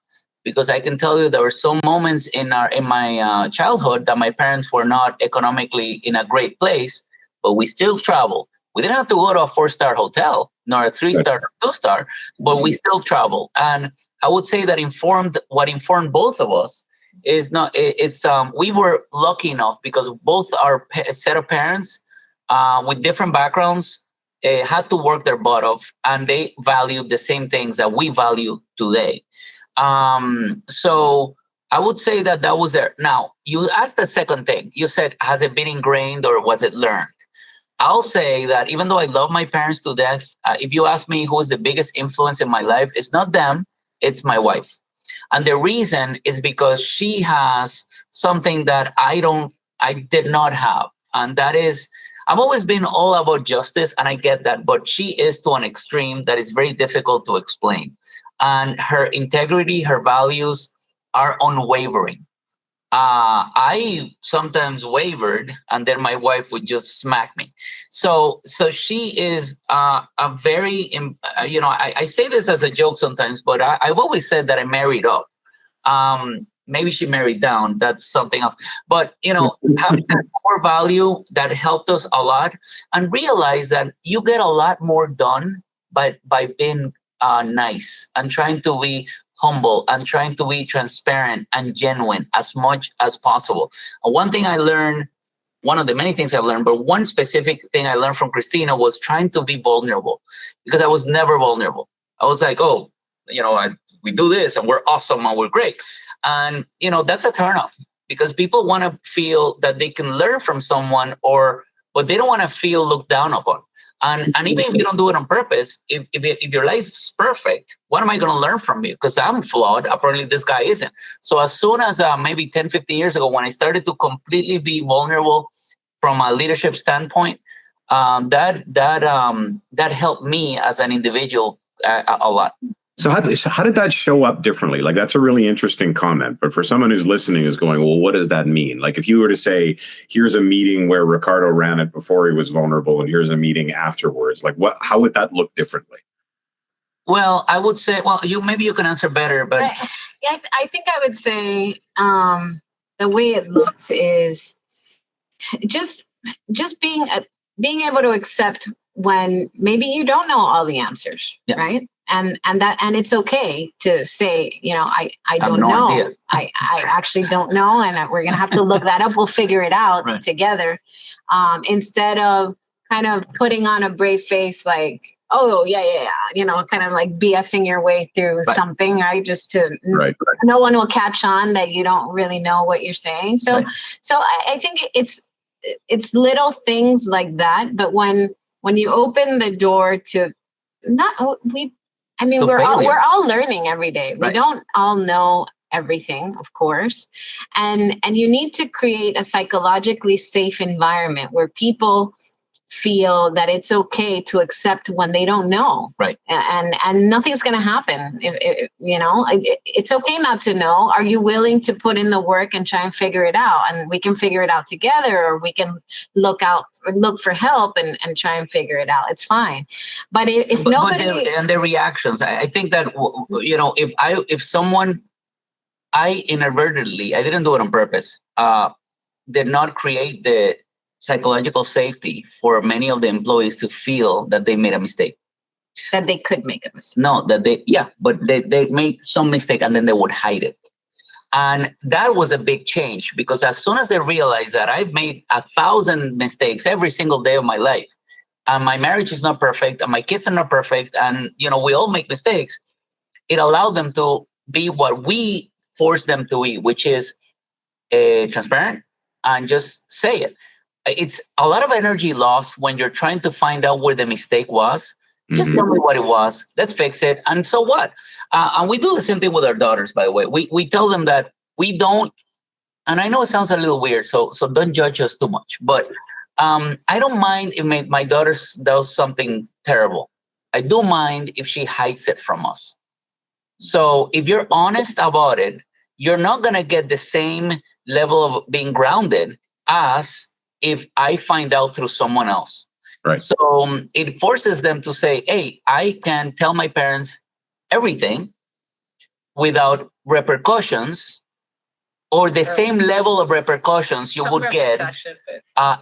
because I can tell you there were some moments in my childhood that my parents were not economically in a great place, but we still traveled. We didn't have to go to a 4-star hotel, nor a 3-star or 2-star, but we still traveled. And I would say that what informed both of us is we were lucky enough because both our set of parents with different backgrounds had to work their butt off, and they valued the same things that we value today. So I would say that was there. Now, you asked the second thing. You said, has it been ingrained or was it learned? I'll say that even though I love my parents to death, if you ask me who is the biggest influence in my life, it's not them, it's my wife. And the reason is because she has something that I did not have. And that is, I've always been all about justice, and I get that, but she is to an extreme that is very difficult to explain. And her integrity, her values are unwavering. I sometimes wavered, and then my wife would just smack me. So she is a very, I say this as a joke sometimes, but I've always said that I married up. Maybe she married down. That's something else. But, having that core value that helped us a lot, and realize that you get a lot more done by being nice and trying to be humble and trying to be transparent and genuine as much as possible. One thing I learned one of the many things I've learned, but one specific thing I learned from Christina was trying to be vulnerable, because I was never vulnerable. I was like, oh, we do this and we're awesome and we're great. And, that's a turnoff, because people want to feel that they can learn from someone, but they don't want to feel looked down upon. And even if you don't do it on purpose, if your life's perfect, what am I going to learn from you? Because I'm flawed. Apparently, this guy isn't. So as soon as maybe 10, 15 years ago, when I started to completely be vulnerable from a leadership standpoint, that helped me as an individual a lot. So how did that show up differently? Like, that's a really interesting comment. But for someone who's listening is going, well, what does that mean? Like, if you were to say, here's a meeting where Ricardo ran it before he was vulnerable, and here's a meeting afterwards, like how would that look differently? Well, I would say, maybe you can answer better, but I think I would say the way it looks is just being able to accept when maybe you don't know all the answers, right? And it's okay to say, I don't know. Idea. I actually don't know. And we're going to have to look that up. We'll figure it out together. Instead of kind of putting on a brave face, like, oh yeah. Kind of like BSing your way through something, right? Just to, no one will catch on that you don't really know what you're saying. So I think it's little things like that. But when you open the door to we're all learning every day. We don't all know everything, of course. And you need to create a psychologically safe environment where people feel that it's okay to accept when they don't know. Right. And nothing's going to happen. It's okay not to know. Are you willing to put in the work and try and figure it out? And we can figure it out together, or we can look for help and try and figure it out. It's fine. But and the reactions, I think that, if someone, I inadvertently, I didn't do it on purpose, did not create the psychological safety for many of the employees to feel that they made a mistake. That they could make a mistake. No, but they made some mistake and then they would hide it. And that was a big change, because as soon as they realized that I've made 1,000 mistakes every single day of my life, and my marriage is not perfect, and my kids are not perfect, and we all make mistakes, it allowed them to be what we forced them to be, which is transparent and just say it. It's a lot of energy lost when you're trying to find out where the mistake was. Just tell me what it was. Let's fix it. And so what? And we do the same thing with our daughters, by the way. We tell them that we don't, and I know it sounds a little weird, so don't judge us too much. But I don't mind if my daughter does something terrible. I do mind if she hides it from us. So if you're honest about it, you're not going to get the same level of being grounded as if I find out through someone else. Right. So it forces them to say, hey, I can tell my parents everything without repercussions, or the same level of repercussions you would get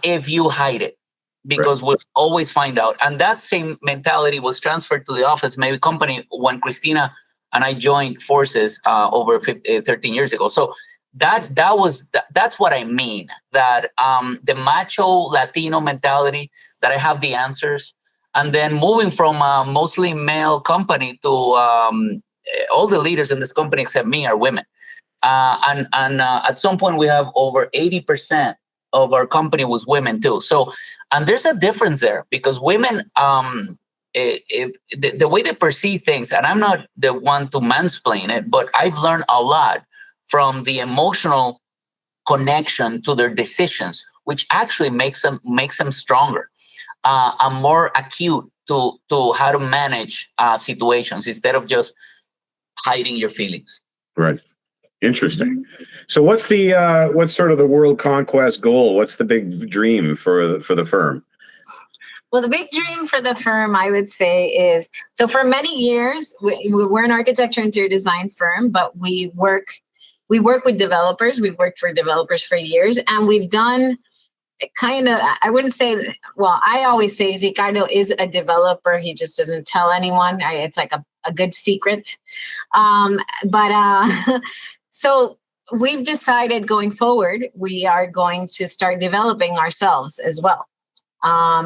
if you hide it, because we'll always find out. And that same mentality was transferred to the office, maybe company, when Christina and I joined forces over 13 years ago. So that's what I mean, that the macho Latino mentality, that I have the answers, and then moving from a mostly male company to all the leaders in this company except me are women, and at some point we have over 80% of our company was women too. So, and there's a difference there, because women, the way they perceive things, and I'm not the one to mansplain it, but I've learned a lot from the emotional connection to their decisions, which actually makes them stronger and more acute to how to manage situations, instead of just hiding your feelings. Right. Interesting. So what's sort of the world conquest goal? What's the big dream for the firm? Well, the big dream for the firm, I would say, is, so for many years, we're an architecture interior design firm, but we work with developers. We've worked for developers for years, and we've done kind of, I wouldn't say, well, I always say Ricardo is a developer. He just doesn't tell anyone. It's like a good secret. So we've decided going forward, we are going to start developing ourselves as well.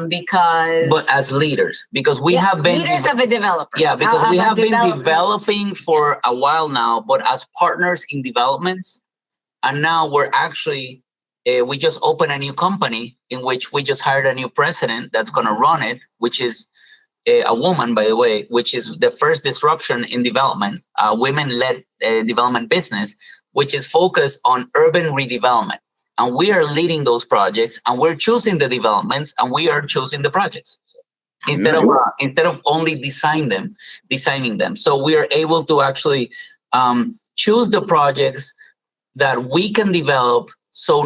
Because but as leaders, because we have been leaders of a developer. Yeah, because we have been developing for a while now, but as partners in developments. And now we're actually, we just opened a new company in which we just hired a new president that's going to run it, which is a woman, by the way, which is the first disruption in development, women-led development business, which is focused on urban redevelopment. And we are leading those projects, and we're choosing the developments, and we are choosing the projects. So instead of only designing them. So we are able to actually choose the projects that we can develop, so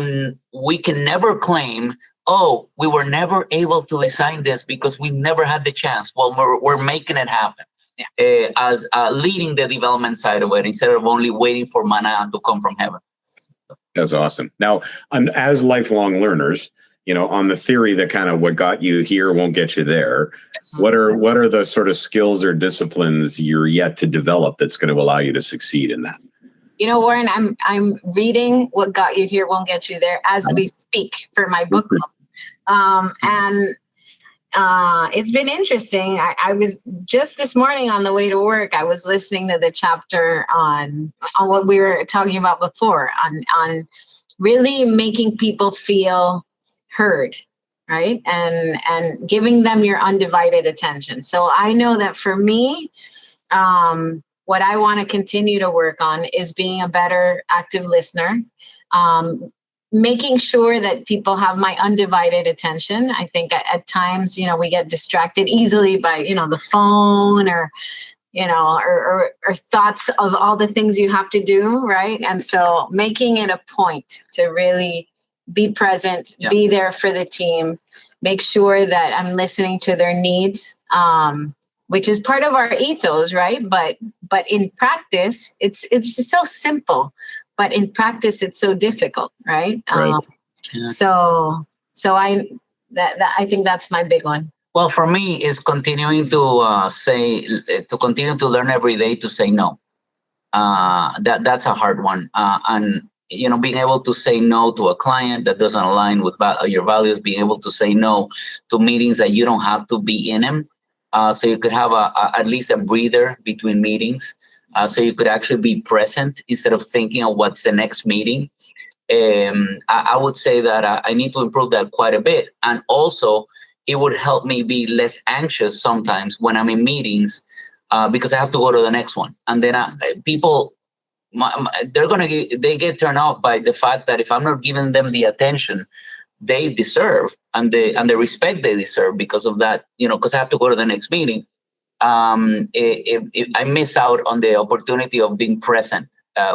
we can never claim, oh, we were never able to design this because we never had the chance. Well, we're making it happen. As leading the development side of it, instead of only waiting for manna to come from heaven. That's awesome. Now, as lifelong learners, on the theory that kind of what got you here won't get you there, what are the sort of skills or disciplines you're yet to develop that's going to allow you to succeed in that? Warren, I'm reading What Got You Here Won't Get You There as we speak for my book club. And it's been interesting. I was just this morning on the way to work, I was listening to the chapter on what we were talking about before, on really making people feel heard, right? And giving them your undivided attention. So I know that for me, what I want to continue to work on is being a better active listener, making sure that people have my undivided attention. I think at times, we get distracted easily by, the phone or thoughts of all the things you have to do, right? And so making it a point to really be present, be there for the team, make sure that I'm listening to their needs, which is part of our ethos, right? But in practice, it's just so simple. But in practice, it's so difficult, right? Right. So I think that's my big one. Well, for me, is continuing to continue to learn every day to say no. That's a hard one, and being able to say no to a client that doesn't align with your values, being able to say no to meetings that you don't have to be in them, so you could have at least a breather between meetings. So you could actually be present instead of thinking of what's the next meeting. I would say that I need to improve that quite a bit. And also, it would help me be less anxious sometimes when I'm in meetings because I have to go to the next one. And then people, they get turned off by the fact that if I'm not giving them the attention they deserve and the respect they deserve because of that, because I have to go to the next meeting. I miss out on the opportunity of being present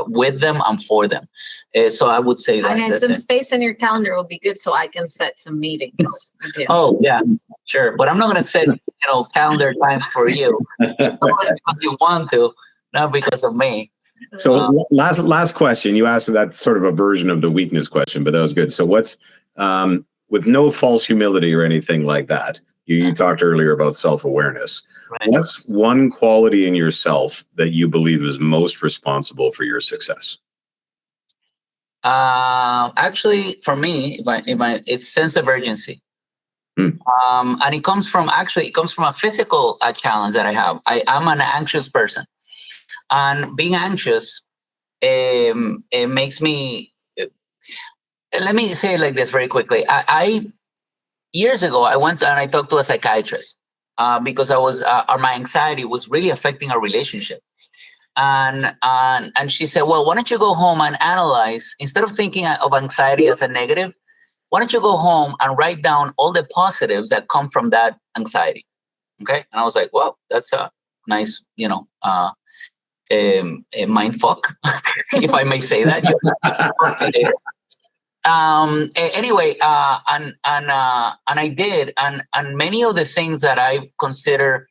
with them and for them. So I would say that. And some space in your calendar will be good so I can set some meetings. Oh, yeah, sure. But I'm not going to set, calendar time for you. Because you want to, not because of me. So last question. You asked that sort of a version of the weakness question, but that was good. So what's, with no false humility or anything like that, you talked earlier about self-awareness. Right. What's one quality in yourself that you believe is most responsible for your success? Actually, for me, it's sense of urgency. And it comes from a physical challenge that I have. I'm an anxious person, and being anxious, it makes me. Let me say it like this very quickly. Years ago, I went and I talked to a psychiatrist. Because I was, my anxiety was really affecting our relationship, and she said, "Well, why don't you go home and analyze instead of thinking of anxiety as a negative? Why don't you go home and write down all the positives that come from that anxiety?" Okay, and I was like, "Well, that's a nice, a mind fuck, if I may say that." Anyway, and I did, and many of the things that I consider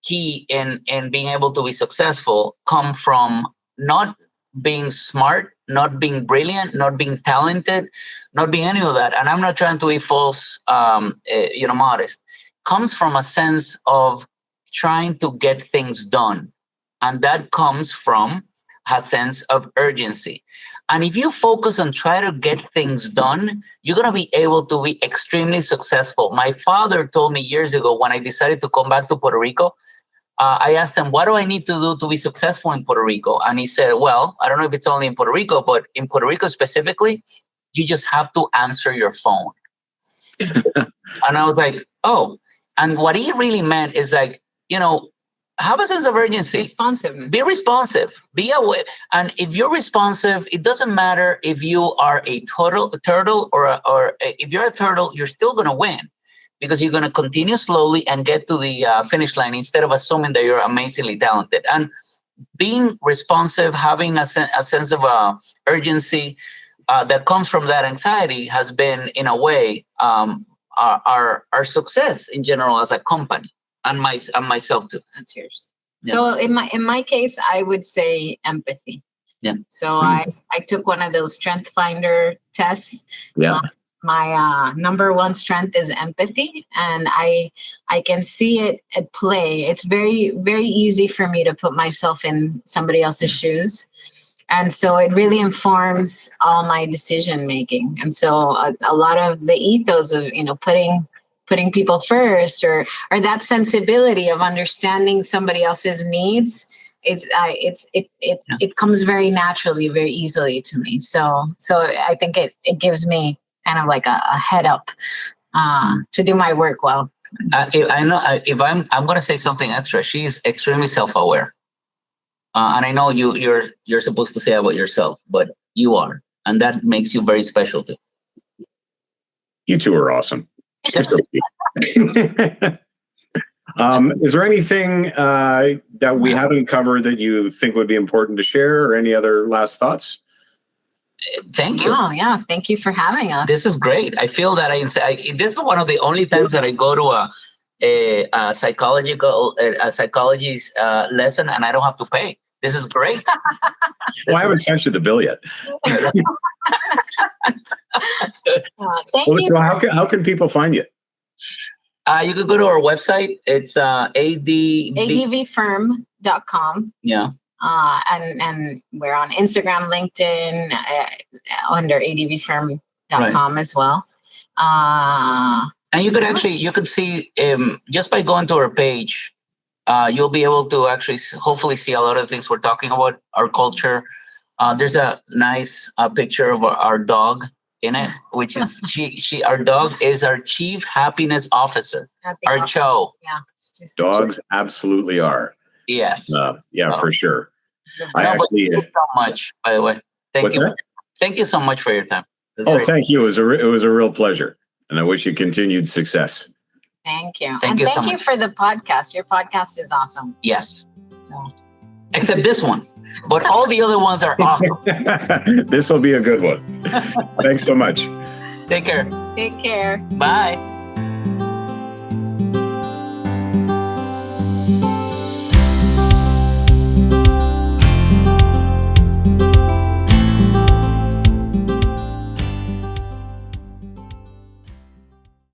key in being able to be successful come from not being smart, not being brilliant, not being talented, not being any of that. And I'm not trying to be false, modest. Comes from a sense of trying to get things done, and that comes from has sense of urgency. And if you focus on trying to get things done, you're going to be able to be extremely successful. My father told me years ago when I decided to come back to Puerto Rico, I asked him, what do I need to do to be successful in Puerto Rico? And he said, well, I don't know if it's only in Puerto Rico, but in Puerto Rico specifically, you just have to answer your phone. And I was like, oh. And what he really meant is like, have a sense of urgency. Responsiveness. Be responsive. Be aware. And if you're responsive, it doesn't matter if you are a turtle or if you're a turtle, you're still going to win because you're going to continue slowly and get to the finish line instead of assuming that you're amazingly talented. And being responsive, having a sense of urgency that comes from that anxiety has been, in a way, our success in general as a company. And myself too. That's yours. Yeah. So in my case, I would say empathy. Yeah. So I took one of those strength finder tests. Yeah. My number one strength is empathy, and I can see it at play. It's very, very easy for me to put myself in somebody else's shoes. And so it really informs all my decision making. And so a lot of the ethos of, putting people first or that sensibility of understanding somebody else's needs, it comes very naturally, very easily to me. So I think it gives me kind of like a head up to do my work well. If I'm going to say something extra, she's extremely self-aware. And I know you're supposed to say about yourself, but you are, and that makes you very special too. You two are awesome. Is there anything that we haven't covered that you think would be important to share, or any other last thoughts? Thank you. Oh yeah, thank you for having us. This is great. I feel that this is one of the only times that I go to a psychology lesson and I don't have to pay. This is great. Well, I haven't sent you the bill yet. Thank you. So how can people find you? You can go to our website. It's advfirm.com. Yeah. And we're on Instagram, LinkedIn, under advfirm.com as well. And you could see just by going to our page, you'll be able to actually hopefully see a lot of the things we're talking about, our culture. There's a nice picture of our dog in it, which is our dog is our chief happiness officer, our Cho. Yeah. Dogs absolutely are. Yes. For sure. Thank you so much, by the way. Thank you. That? Thank you so much for your time. Thank you. It was a real pleasure. And I wish you continued success. Thank you. Thank you so much for the podcast. Your podcast is awesome. Yes. So. Except this one. But all the other ones are awesome. This will be a good one. Thanks so much. Take care. Take care. Bye.